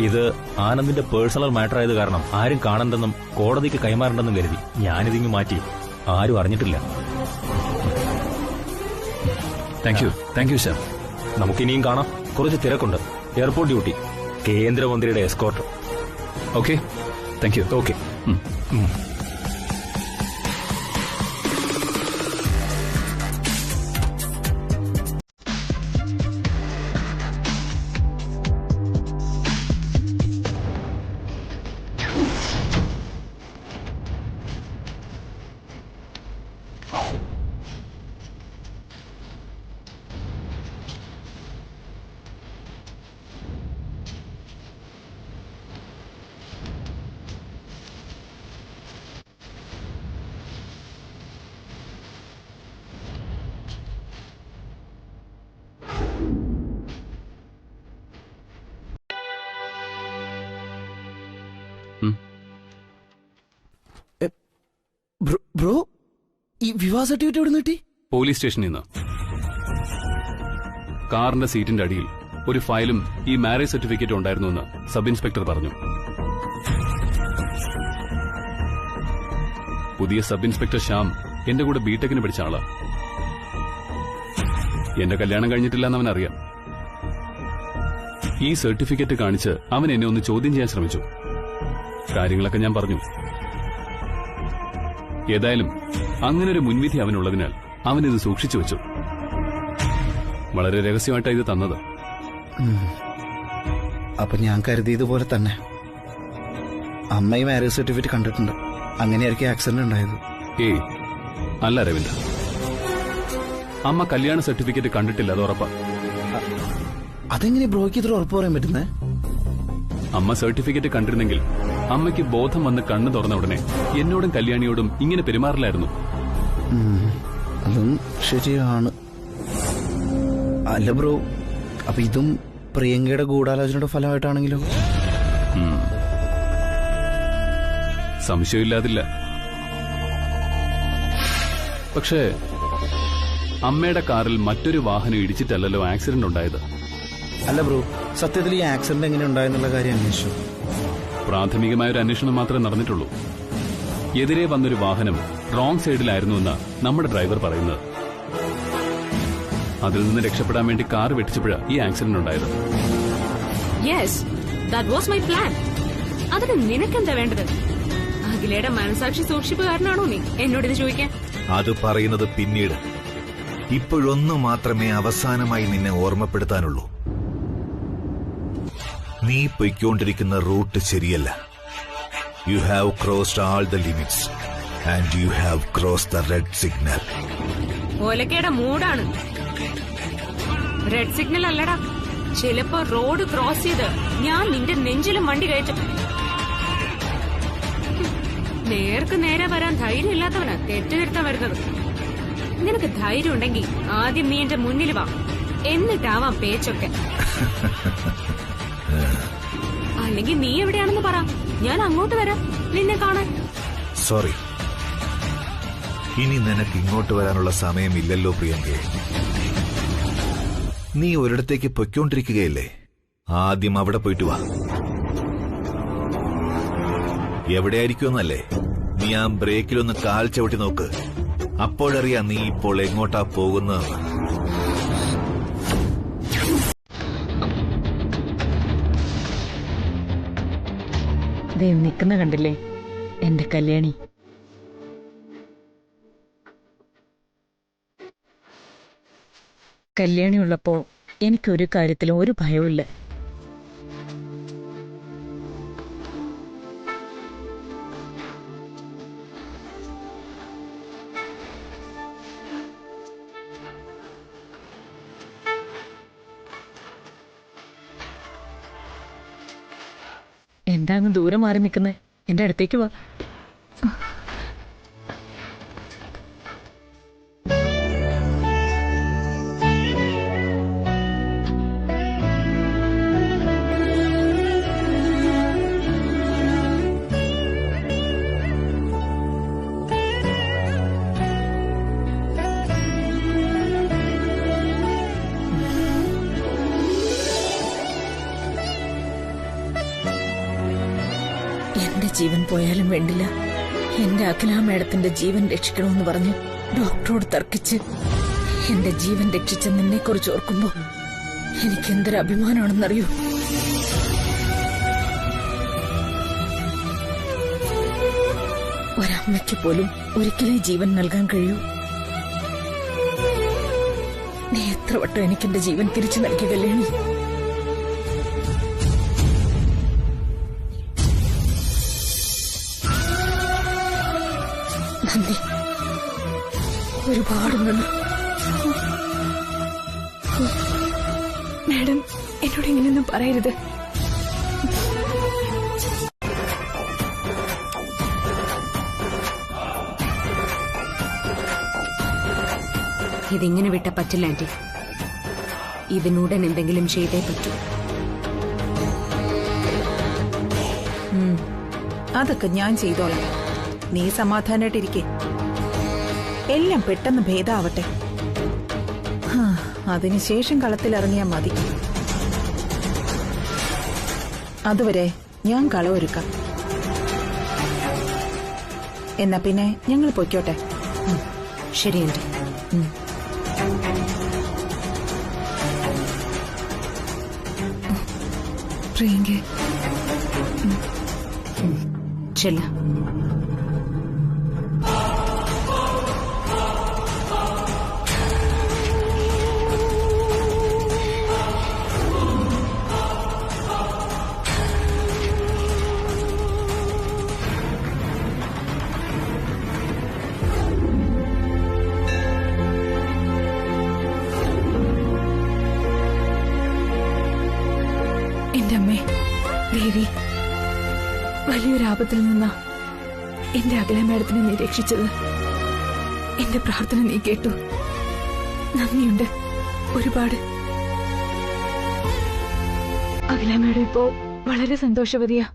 ഇത് ആനന്ദിന്റെ പേഴ്സണൽ മാറ്റർ ആയത് കാരണം ആരും കാണണ്ടെന്നും കോടതിക്ക് കൈമാറണ്ടെന്നും കരുതി ഞാനിതിങ്ങ് മാറ്റി. ആരും അറിഞ്ഞിട്ടില്ല. Thank you sir. നമുക്കിനിയും കാണാം. കുറച്ച് തിരക്കുണ്ട്. Airport duty. കേന്ദ്രമന്ത്രിയുടെ escort. Okay, thank you. Okay. Bro, ഈ വിവാഹ സർട്ടിഫിക്കറ്റ് എവിടെ കിട്ടി? പോലീസ് സ്റ്റേഷനിൽ നിന്ന്. കാറിന്റെ സീറ്റിന്റെ അടിയിൽ ഒരു ഫയലും ഈ മാരേജ് സർട്ടിഫിക്കറ്റ് ഉണ്ടായിരുന്നുവെന്ന് സബ് ഇൻസ്പെക്ടർ പറഞ്ഞു. പുതിയ സബ് ഇൻസ്പെക്ടർ ശ്യാം എന്റെ കൂടെ ബിടെക്കിന് പഠിച്ച ആളാ. എന്റെ കല്യാണം കഴിഞ്ഞിട്ടില്ലെന്ന് അവനറിയാം. ഈ സർട്ടിഫിക്കറ്റ് കാണിച്ച് അവൻ എന്നെ ഒന്ന് ചോദ്യം ചെയ്യാൻ ശ്രമിച്ചു. കാര്യങ്ങളൊക്കെ ഞാൻ പറഞ്ഞു. ഏതായാലും അങ്ങനൊരു മുൻവിധി അവനുള്ളതിനാൽ അവനിത് സൂക്ഷിച്ചു വെച്ചു. വളരെ രഹസ്യമായിട്ടാണ് ഇത് തന്നത്. അപ്പൊ ഞാൻ കരുതിയതുപോലെ തന്നെ അമ്മ ഈ മാരേജ് സർട്ടിഫിക്കറ്റ് കണ്ടിട്ടുണ്ട്. അങ്ങനെയായിരിക്കും ആക്സിഡന്റ് ഉണ്ടായത്. ഏയ് അല്ല രവീന്ദ്ര, അമ്മ കല്യാണ സർട്ടിഫിക്കറ്റ് കണ്ടിട്ടില്ല, അത് ഉറപ്പാ. അതെങ്ങനെ ബ്രോയ്ക്ക് ഇത്ര ഉറപ്പ് പറയാൻ പറ്റുന്നേ? അമ്മ സർട്ടിഫിക്കറ്റ് കണ്ടിരുന്നെങ്കിൽ അമ്മയ്ക്ക് ബോധം വന്ന് കണ്ണു തുറന്ന ഉടനെ എന്നോടും കല്യാണിയോടും ഇങ്ങനെ പെരുമാറില്ലായിരുന്നു. അതും ശരിയാണ്. അല്ല ബ്രോ, അപ്പൊ ഇതും പ്രിയങ്കയുടെ ഗൂഢാലോചനയുടെ ഫലമായിട്ടാണെങ്കിലോ? സംശയമില്ലാതില്ല. പക്ഷേ അമ്മയുടെ കാറിൽ മറ്റൊരു വാഹനം ഇടിച്ചിട്ടല്ലല്ലോ ആക്സിഡന്റ് ഉണ്ടായത്. അല്ല ബ്രോ, സത്യത്തിൽ ഈ ആക്സിഡന്റ് എങ്ങനെ ഉണ്ടായെന്നുള്ള കാര്യം അന്വേഷിച്ചു. പ്രാഥമികമായ ഒരു അന്വേഷണം മാത്രമേ നടന്നിട്ടുള്ളൂ. എതിരെ വന്നൊരു വാഹനം റോങ് സൈഡിലായിരുന്നുവെന്ന് നമ്മുടെ ഡ്രൈവർ പറയുന്നത്. അതിൽ നിന്ന് രക്ഷപ്പെടാൻ വേണ്ടി കാർ വെട്ടിച്ചപ്പോഴാണ് ഈ ആക്സിഡന്റ് ഉണ്ടായത്. Yes, that was my plan. അതിന് നിനക്കെന്താ വേണ്ടത്? അഖിലയുടെ മനസാക്ഷി സൂക്ഷിപ്പുകാരനാണോ നീ എന്നോടിത് ചോദിക്കാൻ? അത് പറയുന്നത് പിന്നീട്. ഇപ്പോഴൊന്നു മാത്രമേ അവസാനമായി നിന്നെ ഓർമ്മപ്പെടുത്താനുള്ളൂ. നീ പൊയ്ക്കൊണ്ടിരിക്കുന്ന റൂട്ട് ശരിയല്ല. You have crossed all the limits and you have crossed the red signal. ഓലക്കയുടെ മൂടാണ്. റെഡ് സിഗ്നൽ അല്ലടാ. ചിലപ്പോ റോഡ് ക്രോസ് ചെയ്ത് ഞാൻ നിന്റെ നെഞ്ചിലും വണ്ടി കയറ്റും. നേർക്ക് നേരെ വരാൻ ധൈര്യം ഇല്ലാത്തവനാ തെറ്റുതിരുത്താൻ വരുന്നത്. നിനക്ക് ധൈര്യം ഉണ്ടെങ്കിൽ ആദ്യം നീ എന്റെ മുന്നിൽ വാ, എന്നിട്ടാവാം പേച്ചൊക്കെ. അല്ലെങ്കിൽ നീ എവിടെയാണെന്ന് പറ, ഞാൻ അങ്ങോട്ട് വരാം നിന്നെ കാണാൻ. സോറി, ഇനി നിനക്ക് ഇങ്ങോട്ട് വരാനുള്ള സമയമില്ലല്ലോ പ്രിയങ്കേ. നീ ഒരിടത്തേക്ക് പൊയ്ക്കൊണ്ടിരിക്കുകയല്ലേ? ആദ്യം അവിടെ പോയിട്ട് വാ. എവിടെയായിരിക്കുമെന്നല്ലേ? നീ ആ ബ്രേക്കിലൊന്ന് കാൽ ചവിട്ടി നോക്ക്. അപ്പോഴറിയാം നീ ഇപ്പോൾ എങ്ങോട്ടാ പോകുന്നതെന്ന്. നിൽക്കുന്ന കണ്ടില്ലേ എന്റെ കല്യാണി. കല്യാണി ഉള്ളപ്പോ എനിക്കൊരു കാര്യത്തിലും ഒരു ഭയവുമില്ല. എന്താ അങ്ങ് ദൂരെ മാറി നിൽക്കുന്നേ? എന്റെ അടുത്തേക്ക് വാ. എന്റെ ജീവൻ പോയാലും വേണ്ടില്ല, എന്റെ അഖില മേഡത്തിന്റെ ജീവൻ രക്ഷിക്കണമെന്ന് പറഞ്ഞ് ഡോക്ടറോട് തർക്കിച്ച് എന്റെ ജീവൻ രക്ഷിച്ച നിന്നെ കുറിച്ച് ഓർക്കുമ്പോ എനിക്ക് എന്തൊരു അഭിമാനമാണെന്നറിയൂ. ഒരമ്മയ്ക്ക് പോലും ഒരിക്കലേ ജീവൻ നൽകാൻ കഴിയൂ. നീ എത്ര വട്ടം എനിക്കെന്റെ ജീവൻ തിരിച്ചു നൽകിയ കല്യാണി. നന്ദി, ഒരുപാട് നന്ദി. മാഡം, എന്നോട് ഇങ്ങനെയൊന്നും പറയരുത്. ഇതിങ്ങനെ വിട്ട പറ്റില്ല ആന്റി. ഇതിനുടൻ എന്തെങ്കിലും ചെയ്തേ പറ്റൂ. അതൊക്കെ ഞാൻ ചെയ്തോളാം. നീ സമാധാനായിട്ടിരിക്കെ. എല്ലാം പെട്ടെന്ന് ഭേദാവട്ടെ. അതിനുശേഷം കളത്തിലിറങ്ങിയാൽ മതി. അതുവരെ ഞാൻ കളമൊരുക്കാം. എന്നാ പിന്നെ ഞങ്ങൾ പൊയ്ക്കോട്ടെ. ശരി ആന്റി. പ്രിയങ്കേ, ചെല്ല. എന്റെ അമ്മേ ദേവി, വലിയൊരു ആപത്തിൽ നിന്നാ എന്റെ അഖില മേഡത്തിനെ നീ രക്ഷിച്ചത്. എന്റെ പ്രാർത്ഥന നീ കേട്ടു. നന്ദിയുണ്ട് ഒരുപാട്. അഖില മേഡം ഇപ്പോ വളരെ സന്തോഷവതിയാ.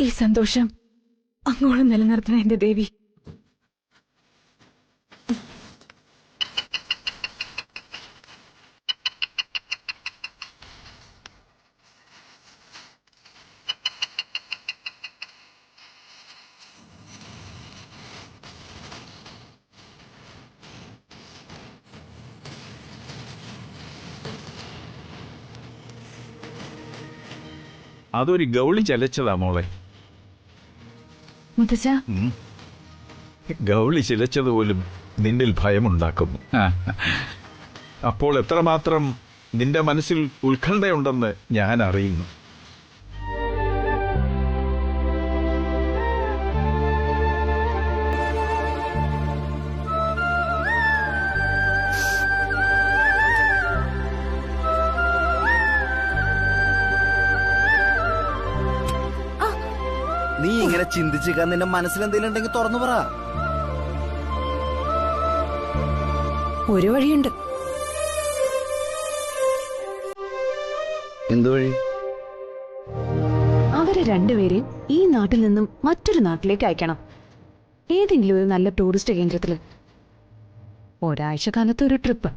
ഈ സന്തോഷം അങ്ങോളം നിലനിർത്തണ എന്റെ ദേവി. അതൊരു ഗൗളി ചലച്ചതാ മോളെ. മുത്തച്ഛ, ഗൗളി ചിലച്ചതുപോലും നിന്നിൽ ഭയമുണ്ടാക്കുന്നു. അപ്പോൾ എത്രമാത്രം നിന്റെ മനസ്സിൽ ഉത്കണ്ഠയുണ്ടെന്ന് ഞാൻ അറിയുന്നു. നീ ഇങ്ങനെ ചിന്തിച്ചിക്കാൻ നിന്റെ മനസ്സിൽ എന്തെങ്കിലും ഉണ്ടെങ്കിൽ തുറന്നു പറ. ഒരു വഴിയുണ്ട്. എന്തു വഴി? അവരെ രണ്ടുപേരെയും ഈ നാട്ടിൽ നിന്നും മറ്റൊരു നാട്ടിലേക്ക് അയക്കണം. ഏതെങ്കിലും ഒരു നല്ല ടൂറിസ്റ്റ് കേന്ദ്രത്തില് ഒരാഴ്ച കാലത്ത് ഒരു ട്രിപ്പ്.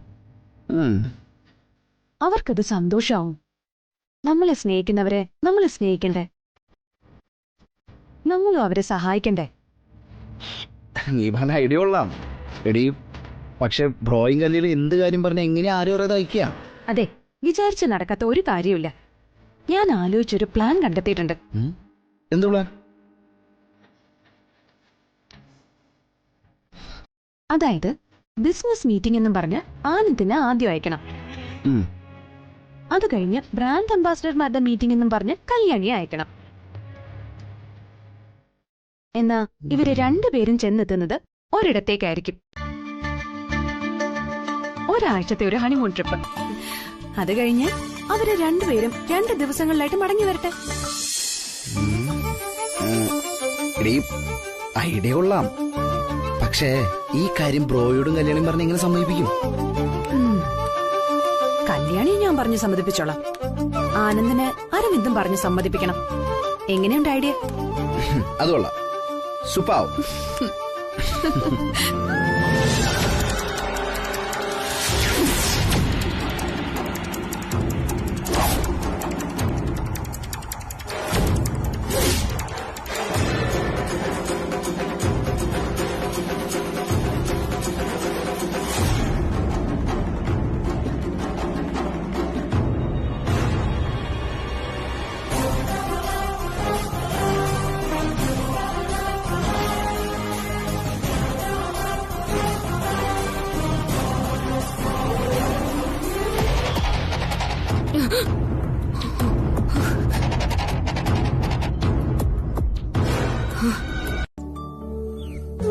അവർക്കത് സന്തോഷാവും. നമ്മളെ സ്നേഹിക്കുന്നവരെ നമ്മൾ സ്നേഹിക്കണ്ടേ, നമ്മളും അവരെ സഹായിക്കണ്ടേ. നീ പറഞ്ഞ ഐഡിയ കൊള്ളാം എടീ. പക്ഷെ ബ്രോയും കല്ലിൽ എന്ത് കാര്യം പറഞ്ഞ എങ്ങനെയാ ആരും അറിയാതെ അയക്കുക? അതെ, വിചാരിച്ച് നടക്കാത്ത ഒരു കാര്യമില്ല. ഞാൻ ആലോചിച്ചൊരു പ്ലാൻ കണ്ടെത്തിയിട്ടുണ്ട്. എന്ത് പ്ലാൻ? അതായത് ബിസിനസ് മീറ്റിംഗ് എന്നും പറഞ്ഞ് ആനന്ദിനെ ആദ്യം അയക്കണം. അത് കഴിഞ്ഞ് ബ്രാൻഡ് അംബാസിഡർമാരുടെ മീറ്റിംഗ് എന്നും പറഞ്ഞ് കല്യാണിയെ അയക്കണം. എന്നാ ഇവര് രണ്ടുപേരും ചെന്നെത്തുന്നത് ഒരിടത്തേക്കായിരിക്കും. ഒരാഴ്ചത്തെ ഒരു ഹണിമൂൺ ട്രിപ്പ്. അത് കഴിഞ്ഞ് അവര് രണ്ടുപേരും 2 ദിവസങ്ങളിലായിട്ട് മടങ്ങി വരട്ടെ. ഐഡിയ കൊള്ളാം. പക്ഷേ ഈ കാര്യം ബ്രോയോടും കല്യാണിയും പറഞ്ഞ് എങ്ങനെ സമ്മതിപ്പിക്കും? കല്യാണിയെ ഞാൻ പറഞ്ഞു സമ്മതിപ്പിച്ചോളാം. ആനന്ദിന് അരവിന്ദും പറഞ്ഞു സമ്മതിപ്പിക്കണം. എങ്ങനെയുണ്ട് ഐഡിയ? അത് കൊള്ളാം. സുപ്പാവ്.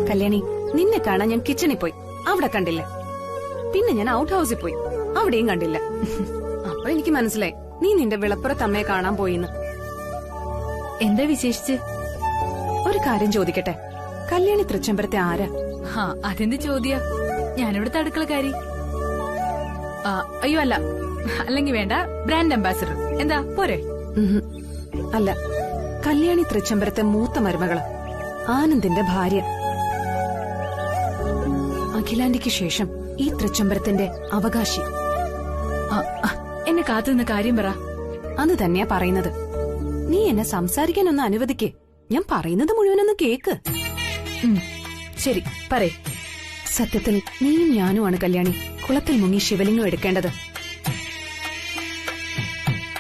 കല്യാണി, നിന്നെ കാണാൻ ഞാൻ കിച്ചണിൽ പോയി, അവിടെ കണ്ടില്ല. പിന്നെ ഞാൻ ഔട്ട് ഹൗസിൽ പോയി, അവിടെയും കണ്ടില്ല. അപ്പൊ എനിക്ക് മനസ്സിലായി നീ നിന്റെ വിളപ്പുറത്ത് അമ്മയെ കാണാൻ പോയിന്ന്. എന്താ വിശേഷിച്ച്? ഒരു കാര്യം ചോദിക്കട്ടെ, കല്യാണി തൃച്ചംബരത്തെ ആരാ? അതെന്ത് ചോദ്യ? ഞാനിവിടുത്തെ അടുക്കളക്കാരി. അയ്യോ അല്ല, അല്ലെങ്കിൽ വേണ്ട, ബ്രാൻഡ് അംബാസിഡർ. എന്താ പോരെ? അല്ല, കല്യാണി തൃച്ചംബരത്തെ മൂത്ത മരുമകള്, ആനന്ദിന്റെ ഭാര്യ. അഖിലാന്റിക്ക് ശേഷം ഈ തൃച്ചംബരത്തിന്റെ അവകാശി. എന്നെ കാത്തുനിന്ന കാര്യം പറ. അത് തന്നെയാ പറയുന്നത്. നീ എന്നെ സംസാരിക്കാനൊന്ന് അനുവദിക്കേ. ഞാൻ പറയുന്നത് മുഴുവനൊന്ന് കേക്ക്. ശരി, പറയ്. സത്യത്തിൽ നീയും ഞാനുമാണ് കല്യാണി കുളത്തിൽ മുങ്ങി ശിവലിംഗം എടുക്കേണ്ടത്.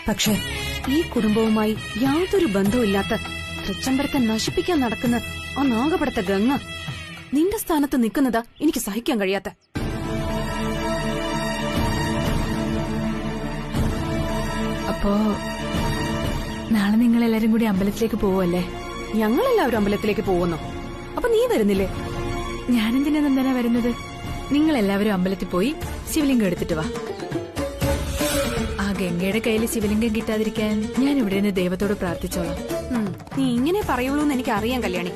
പക്ഷെ ഈ കുടുംബവുമായി യാതൊരു ബന്ധവുമില്ലാത്ത തൃച്ചംബരത്തെ നശിപ്പിക്കാൻ നടക്കുന്ന ആ നാഗപടത്തെ ഗംഗ നിന്റെ സ്ഥാനത്ത് നിൽക്കുന്നതാ എനിക്ക് സഹിക്കാൻ കഴിയാത്ത. അപ്പോ നാളെ നിങ്ങൾ എല്ലാരും കൂടി അമ്പലത്തിലേക്ക് പോവല്ലേ? ഞങ്ങളെല്ലാവരും അമ്പലത്തിലേക്ക് പോകുന്നു. അപ്പൊ നീ വരുന്നില്ലേ? ഞാനെന്തിനാ നന്ദന വരുന്നത്? നിങ്ങൾ എല്ലാവരും അമ്പലത്തിൽ പോയി ശിവലിംഗം എടുത്തിട്ട് വാ. ആ ഗംഗയുടെ കയ്യിൽ ശിവലിംഗം കിട്ടാതിരിക്കാൻ ഞാൻ ഇവിടെ നിന്ന് ദൈവത്തോട് പ്രാർത്ഥിച്ചോളാം. നീ ഇങ്ങനെ പറയുള്ളൂ എന്ന് എനിക്ക് അറിയാം കല്യാണി.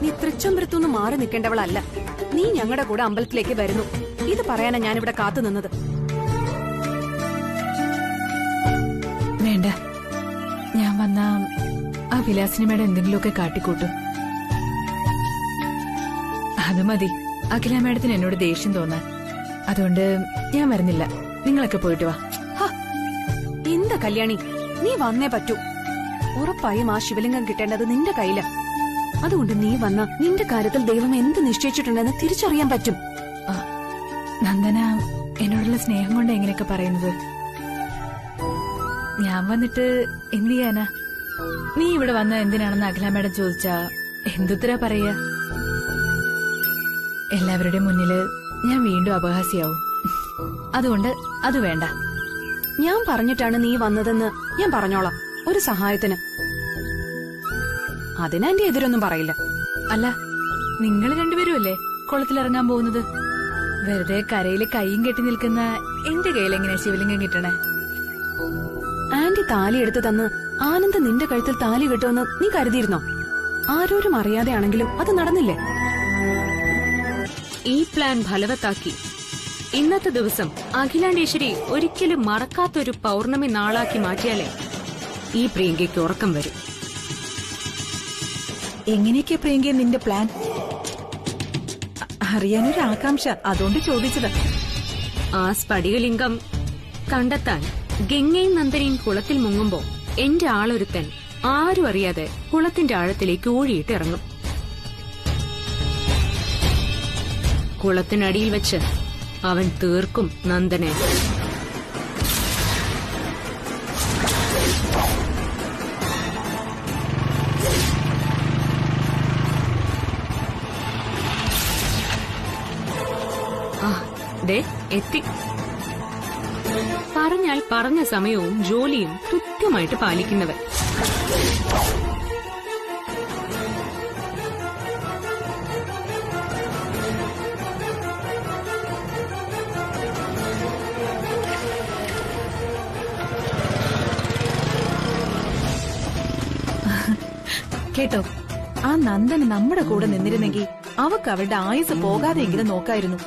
നീ തൃച്ചംബരത്തുനിന്ന് മാറി നിൽക്കേണ്ടവളല്ല. നീ ഞങ്ങളുടെ കൂടെ അമ്പലത്തിലേക്ക് വരുന്നു. ഇത് പറയാനാ ഞാനിവിടെ കാത്തു നിന്നത്. വേണ്ട, ഞാൻ വന്ന ആ വിലാസിനിമയുടെ എന്തെങ്കിലുമൊക്കെ കാട്ടിക്കൂട്ടും. അത് മതി അഖില മാഡത്തിന് എന്നോട് ദേഷ്യം തോന്നാൻ. അതുകൊണ്ട് ഞാൻ വരുന്നില്ല. നിങ്ങളൊക്കെ പോയിട്ട് വാ. എന്താ കല്യാണി, നീ വന്നേ പറ്റൂ. ഉറപ്പായും ആ ശിവലിംഗം കിട്ടേണ്ടത് നിന്റെ കയ്യില. അതുകൊണ്ട് നീ വന്ന നിന്റെ കാര്യത്തിൽ ദൈവം എന്ത് നിശ്ചയിച്ചിട്ടുണ്ടെന്ന് തിരിച്ചറിയാൻ പറ്റും. നന്ദന എന്നോടുള്ള സ്നേഹം കൊണ്ട് എങ്ങനെയൊക്കെ പറയുന്നത്? ഞാൻ വന്നിട്ട് എന്ത് ചെയ്യാനാ? നീ ഇവിടെ വന്ന എന്തിനാണെന്ന് അഖില മേഡം ചോദിച്ചാ എന്തുത്തരാ പറയാ? എല്ലാവരുടെയും മുന്നില് ഞാൻ വീണ്ടും അപഹാസ്യാവും. അതുകൊണ്ട് അത് വേണ്ട. ഞാൻ പറഞ്ഞിട്ടാണ് നീ വന്നതെന്ന് ഞാൻ പറഞ്ഞോളാം, ഒരു സഹായത്തിന്. അതിനെന്റെ എതിരൊന്നും പറയില്ല. അല്ല, നിങ്ങൾ രണ്ടുപേരും അല്ലേ കുളത്തിലിറങ്ങാൻ പോകുന്നത്? വെറുതെ കരയില് കൈയും കെട്ടി നിൽക്കുന്ന എന്റെ കയ്യിൽ എങ്ങനെയാ ശിവലിംഗം കിട്ടണേ? ആന്റി താലി എടുത്തു തന്ന് ആനന്ദ് നിന്റെ കഴുത്തിൽ താലി കിട്ടുമെന്ന് നീ കരുതിയിരുന്നോ? ആരോരും അറിയാതെയാണെങ്കിലും അത് നടന്നില്ലേ? ഈ പ്ലാൻ ഫലവത്താക്കി ഇന്നത്തെ ദിവസം അഖിലാണ്ടേശ്വരി ഒരിക്കലും മറക്കാത്തൊരു പൗർണമി നാളാക്കി മാറ്റിയാലേ ഈ പ്രിയങ്കയ്ക്ക് ഉറക്കം വരും. എങ്ങനെയൊക്കെ പ്രിയങ്ക നിന്റെ പ്ലാൻ? അറിയാനൊരു ആകാംക്ഷ, അതുകൊണ്ട് ചോദിച്ചത്. ആ സ്ഫടികലിംഗം കണ്ടെത്താൻ ഗംഗയും നന്ദനയും കുളത്തിൽ മുങ്ങുമ്പോ എന്റെ ആളൊരുത്തൻ ആരും അറിയാതെ കുളത്തിന്റെ ആഴത്തിലേക്ക് ഊഴിയിട്ട് ഇറങ്ങും. കുളത്തിനടിയിൽ വെച്ച് അവൻ തീർക്കും നന്ദനെ. എത്തി. പറഞ്ഞാൽ പറഞ്ഞ സമയവും ജോലിയും കൃത്യമായിട്ട് പാലിക്കുന്നവൻ. കേട്ടോ, ആ നന്ദന് നമ്മുടെ കൂടെ നിന്നിരുന്നെങ്കിൽ അവക്ക് അവളുടെ ആയുസ് പോകാതെയെങ്കിലും നോക്കായിരുന്നു.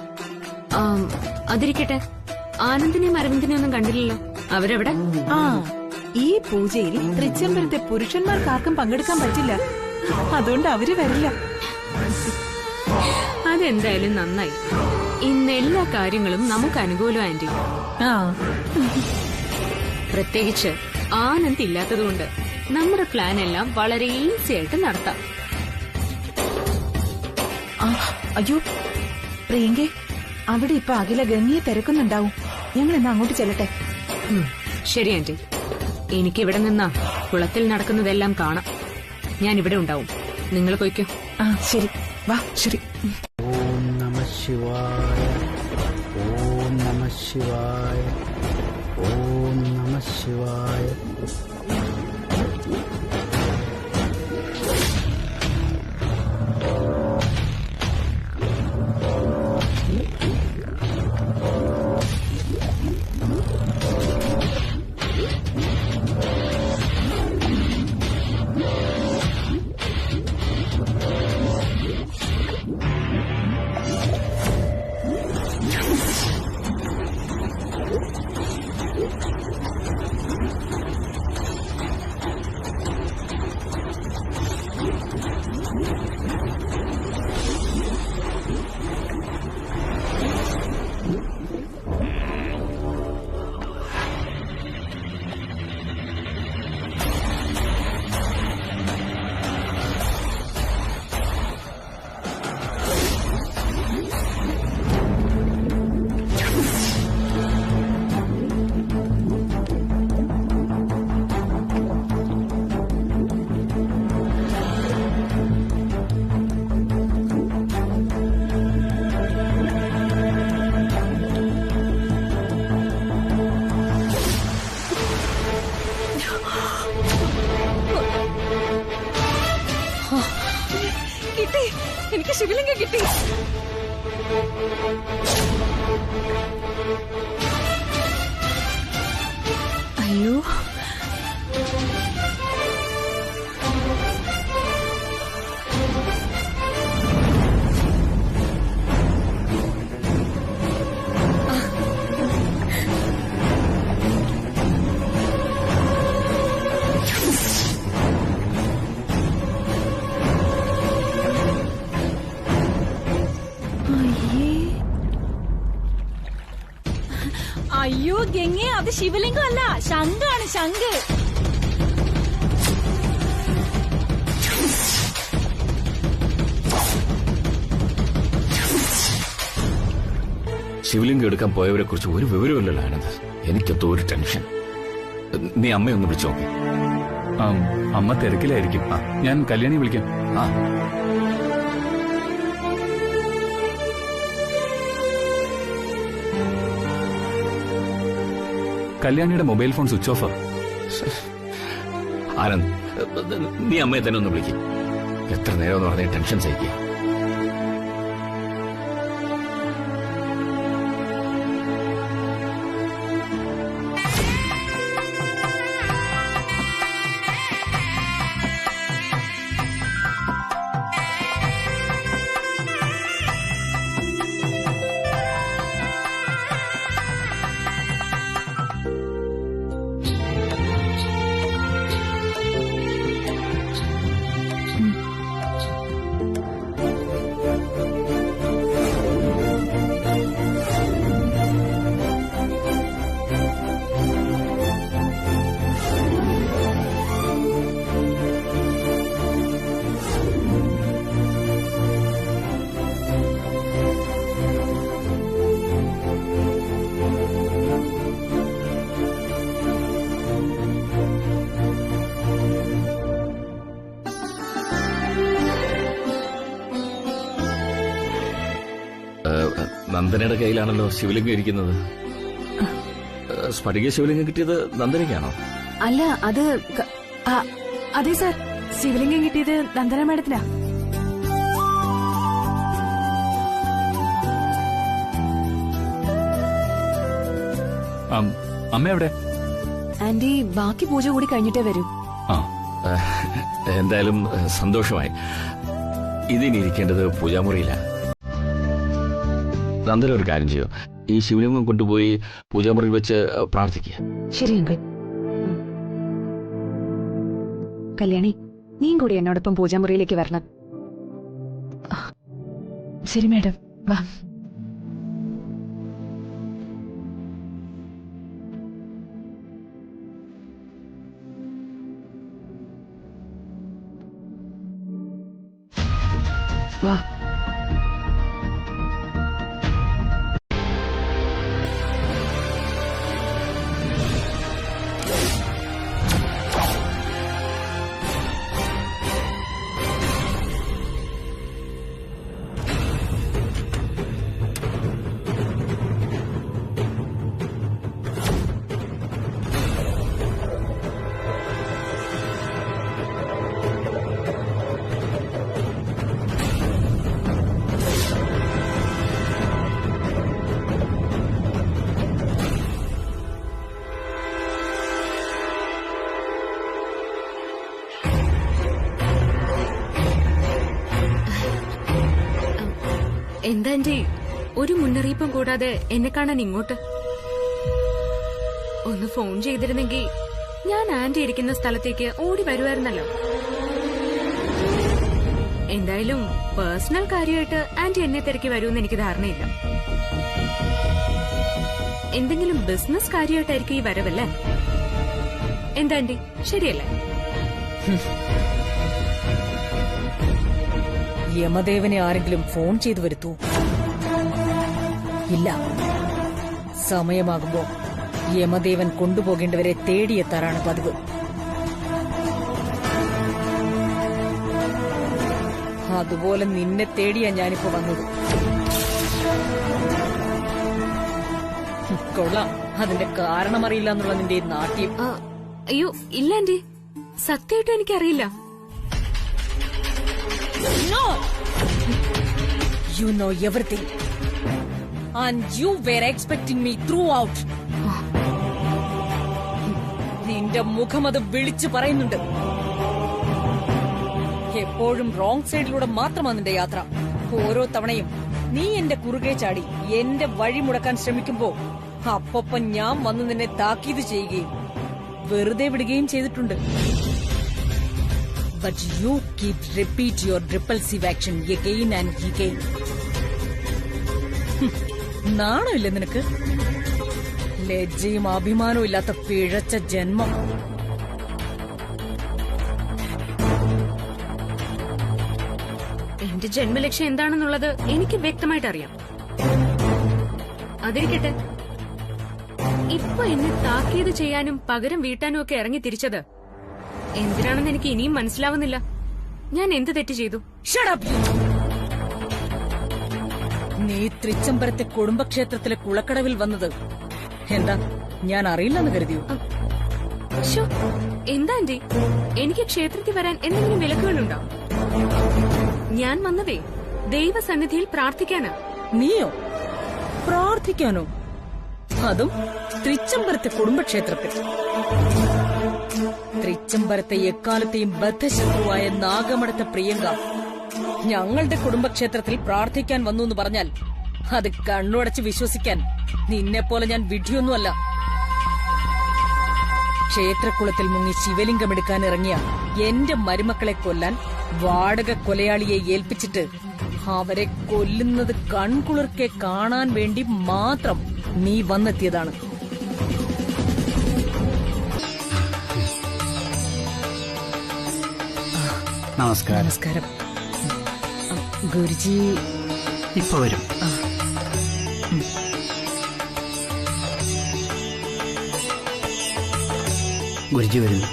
അതിരിക്കട്ടെ, ആനന്ദിനെയും അരവിന്ദിനെയും ഒന്നും കണ്ടില്ലല്ലോ. അവരെവിടെ? ആ, ഈ പൂജയിൽ തൃച്ചംബരത്തെ പുരുഷന്മാർക്കാർക്കും പങ്കെടുക്കാൻ പറ്റില്ല, അതുകൊണ്ട് അവര് വരില്ല. അതെന്തായാലും നന്നായി. ഇന്ന് എല്ലാ കാര്യങ്ങളും നമുക്ക് അനുകൂലം ആന്റി. പ്രത്യേകിച്ച് ആനന്ദ് ഇല്ലാത്തതുകൊണ്ട് നമ്മുടെ പ്ലാൻ എല്ലാം വളരെ ഈസി ആയിട്ട് നടത്താം. അയ്യോ പ്രിയങ്കേ, അവിടെ ഇപ്പൊ അഖില ഗംഗയെ തിരക്കുന്നുണ്ടാവും. ഞങ്ങൾ എന്നാ അങ്ങോട്ട് ചെല്ലട്ടെ? ശരി ആന്റി, എനിക്കിവിടെ നിന്നാ കുളത്തിൽ നടക്കുന്നതെല്ലാം കാണാം. ഞാൻ ഇവിടെ ഉണ്ടാവും, നിങ്ങൾ പോയിക്കോ. ശരി, വാ. ശരി. ഓം നമഃ ശിവായ, ഓം നമഃ ശിവായ, ഓം നമഃ ശിവായ. കിട്ടി, എനിക്ക് ശിവലിംഗം കിട്ടി. അയ്യോ, അയ്യോ ഗംഗേ, അത് ശിവലിംഗം അല്ല, ശംഖാണ്, ശംഖ്. ശിവലിംഗം എടുക്കാൻ പോയവരെ കുറിച്ച് ഒരു വിവരമില്ലല്ലോ ആനന്ദ്. എനിക്കെന്തോ ഒരു ടെൻഷൻ. നീ അമ്മയൊന്ന് വിളിച്ചോ. അമ്മ തിരക്കിലായിരിക്കും. ഞാൻ കല്യാണി വിളിക്കാം. കല്യാണിയുടെ mobile phone switch off. Anand, നീ അമ്മയെ തന്നെ ഒന്ന് വിളിക്കും. എത്ര നേരം എന്ന് പറഞ്ഞ ടെൻഷൻ സഹിക്കുക. നന്ദനയുടെ കയ്യിലാണല്ലോ ശിവലിംഗം ഇരിക്കുന്നത്. സ്ഫടിക ശിവലിംഗം കിട്ടിയത് നന്ദനയ്ക്കാണോ? അല്ല, അത് അതെ സാർ, ശിവലിംഗം കിട്ടിയത് നന്ദന മാഡത്തിനാ. അമ്മ എവിടെ? ആന്റി ബാക്കി പൂജ കൂടി കഴിഞ്ഞിട്ടേ വരൂ. എന്തായാലും സന്തോഷമായി. ഇതിനി ഇരിക്കേണ്ടത് പൂജാമുറിയില്ല. നന്ദന ഒരു കാര്യം ചെയ്യോ, ഈ ശിവലിംഗം കൊണ്ടുപോയി പൂജാമുറിയിൽ വെച്ച് പ്രാർത്ഥിക്കുക. ശരി അങ്കിൾ. കല്യാണി, നീയും കൂടി എന്നോടൊപ്പം പൂജാമുറിയിലേക്ക് വരണം. ശരി മാഡം, വാ. വാ. എന്താ ആന്റി, ഒരു മുന്നറിയിപ്പും കൂടാതെ എന്നെ കാണാൻ ഇങ്ങോട്ട്? ഒന്ന് ഫോൺ ചെയ്തിരുന്നെങ്കിൽ ഞാൻ ആന്റി ഇരിക്കുന്ന സ്ഥലത്തേക്ക് ഓടി വരുമായിരുന്നല്ലോ. എന്തായാലും പേഴ്സണൽ കാര്യമായിട്ട് ആന്റി എന്നെ തിരക്കി വരുമെന്ന് എനിക്ക് ധാരണയില്ല. എന്തെങ്കിലും ബിസിനസ് കാര്യമായിട്ടായിരിക്കും ഈ വരവല്ലേ? എന്താ ആന്റി, ശരിയല്ലേ? യമദേവനെ ആരെങ്കിലും ഫോൺ ചെയ്തു വരുത്തൂ? ഇല്ല. സമയമാകുമ്പോ യമദേവൻ കൊണ്ടുപോകേണ്ടവരെ തേടിയെത്താറാണ് പതിവ്. അതുപോലെ നിന്നെ തേടിയാ ഞാനിപ്പോ വന്നത്. കൊള്ളാം, അതിന്റെ കാരണമറിയില്ല എന്നുള്ള നിന്റെ നാട്യം. അയ്യോ ഇല്ല ആന്റി, സത്യമായിട്ടും എനിക്കറിയില്ല. No! You know everything. And you were expecting me throughout. നിന്റെ മുഖം അത് വിളിച്ചു പറയുന്നുണ്ട്. എപ്പോഴും റോങ് സൈഡിലൂടെ മാത്രമാണ് നിന്റെ യാത്ര. ഓരോ തവണയും നീ എന്റെ കുറുകെ ചാടി എന്റെ വഴി മുടക്കാൻ ശ്രമിക്കുമ്പോ അപ്പൊപ്പം ഞാൻ വന്ന് നിന്നെ താക്കീത് ചെയ്യുകയും വെറുതെ വിടുകയും ചെയ്തിട്ടുണ്ട്. But you keep repeat your repulsive action again and again. നാണമില്ല നിനക്ക്? ലജ്ജയും അഭിമാനവും ഇല്ലാത്ത പിഴച്ച ജന്മം. എന്റെ ജന്മലക്ഷ്യം എന്താണെന്നുള്ളത് എനിക്ക് വ്യക്തമായിട്ട് അറിയാം. അതിരിക്കട്ടെ, ഇപ്പൊ എന്നെ താക്കീത് ചെയ്യാനും പകരം വീട്ടാനും ഒക്കെ ഇറങ്ങി തിരിച്ചത് എന്തിനാണെന്ന് എനിക്ക് ഇനിയും മനസ്സിലാവുന്നില്ല. ഞാൻ എന്ത് തെറ്റ് ചെയ്തു? നീ തൃച്ചംബരത്തെ കുടുംബക്ഷേത്രത്തിലെ കുളക്കടവിൽ വന്നത് എന്താ ഞാൻ അറിയില്ലെന്ന് കരുതിയോ? ശ്ശോ, എന്താ ആന്റി, എനിക്ക് ക്ഷേത്രത്തിൽ വരാൻ എന്തെങ്കിലും വിലക്കുകളുണ്ടോ? ഞാൻ വന്നതേ ദൈവസന്നിധിയിൽ പ്രാർത്ഥിക്കാനാ. നീയോ പ്രാർത്ഥിക്കാനോ? അതും തൃച്ചംബരത്തെ കുടുംബക്ഷേത്രത്തിൽ. തൃച്ചംബരത്തെ എക്കാലത്തെയും ബദ്ധശത്രുവായ നാഗമടത്തെ പ്രിയങ്ക ഞങ്ങളുടെ കുടുംബക്ഷേത്രത്തിൽ പ്രാർത്ഥിക്കാൻ വന്നു എന്ന് പറഞ്ഞാൽ അത് കണ്ണുടച്ച് വിശ്വസിക്കാൻ നിന്നെപ്പോലെ ഞാൻ വിഡ്ഢിയൊന്നുമല്ല. ക്ഷേത്രക്കുളത്തിൽ മുങ്ങി ശിവലിംഗമെടുക്കാൻ ഇറങ്ങിയ എന്റെ മരുമക്കളെ കൊല്ലാൻ വാടക കൊലയാളിയെ ഏൽപ്പിച്ചിട്ട് അവരെ കൊല്ലുന്നത് കൺകുളിർക്കെ കാണാൻ വേണ്ടി മാത്രം നീ വന്നെത്തിയതാണ്. നമസ്കാരം. നമസ്കാരം. ഗുരുജി ഇപ്പൊ വരും. ഗുരുജി വരുന്നു.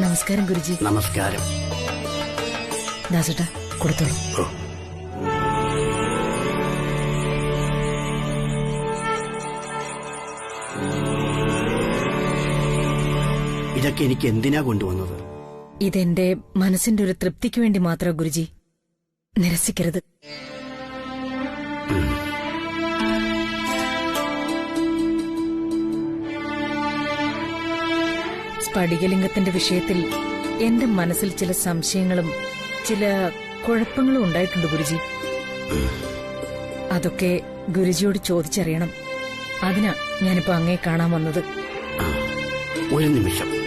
നമസ്കാരം ഗുരുജി. നമസ്കാരം. ദാസേട്ടാ കൊടുത്തോളൂ. ഇതൊക്കെ എനിക്ക് എന്തിനാ കൊണ്ടുവന്നത്? ഇതെന്റെ മനസ്സിന്റെ ഒരു തൃപ്തിക്ക് വേണ്ടി മാത്രം ഗുരുജി, നിരസിക്കരുത്. സ്ഫടികലിംഗത്തിന്റെ വിഷയത്തിൽ എന്റെ മനസ്സിൽ ചില സംശയങ്ങളും ചില കുഴപ്പങ്ങളും ഉണ്ടായിട്ടുണ്ട് ഗുരുജി. അതൊക്കെ ഗുരുജിയോട് ചോദിച്ചറിയണം. അതിനാ ഞാനിപ്പോ അങ്ങേ കാണാൻ വന്നത്. ഒരു നിമിഷം.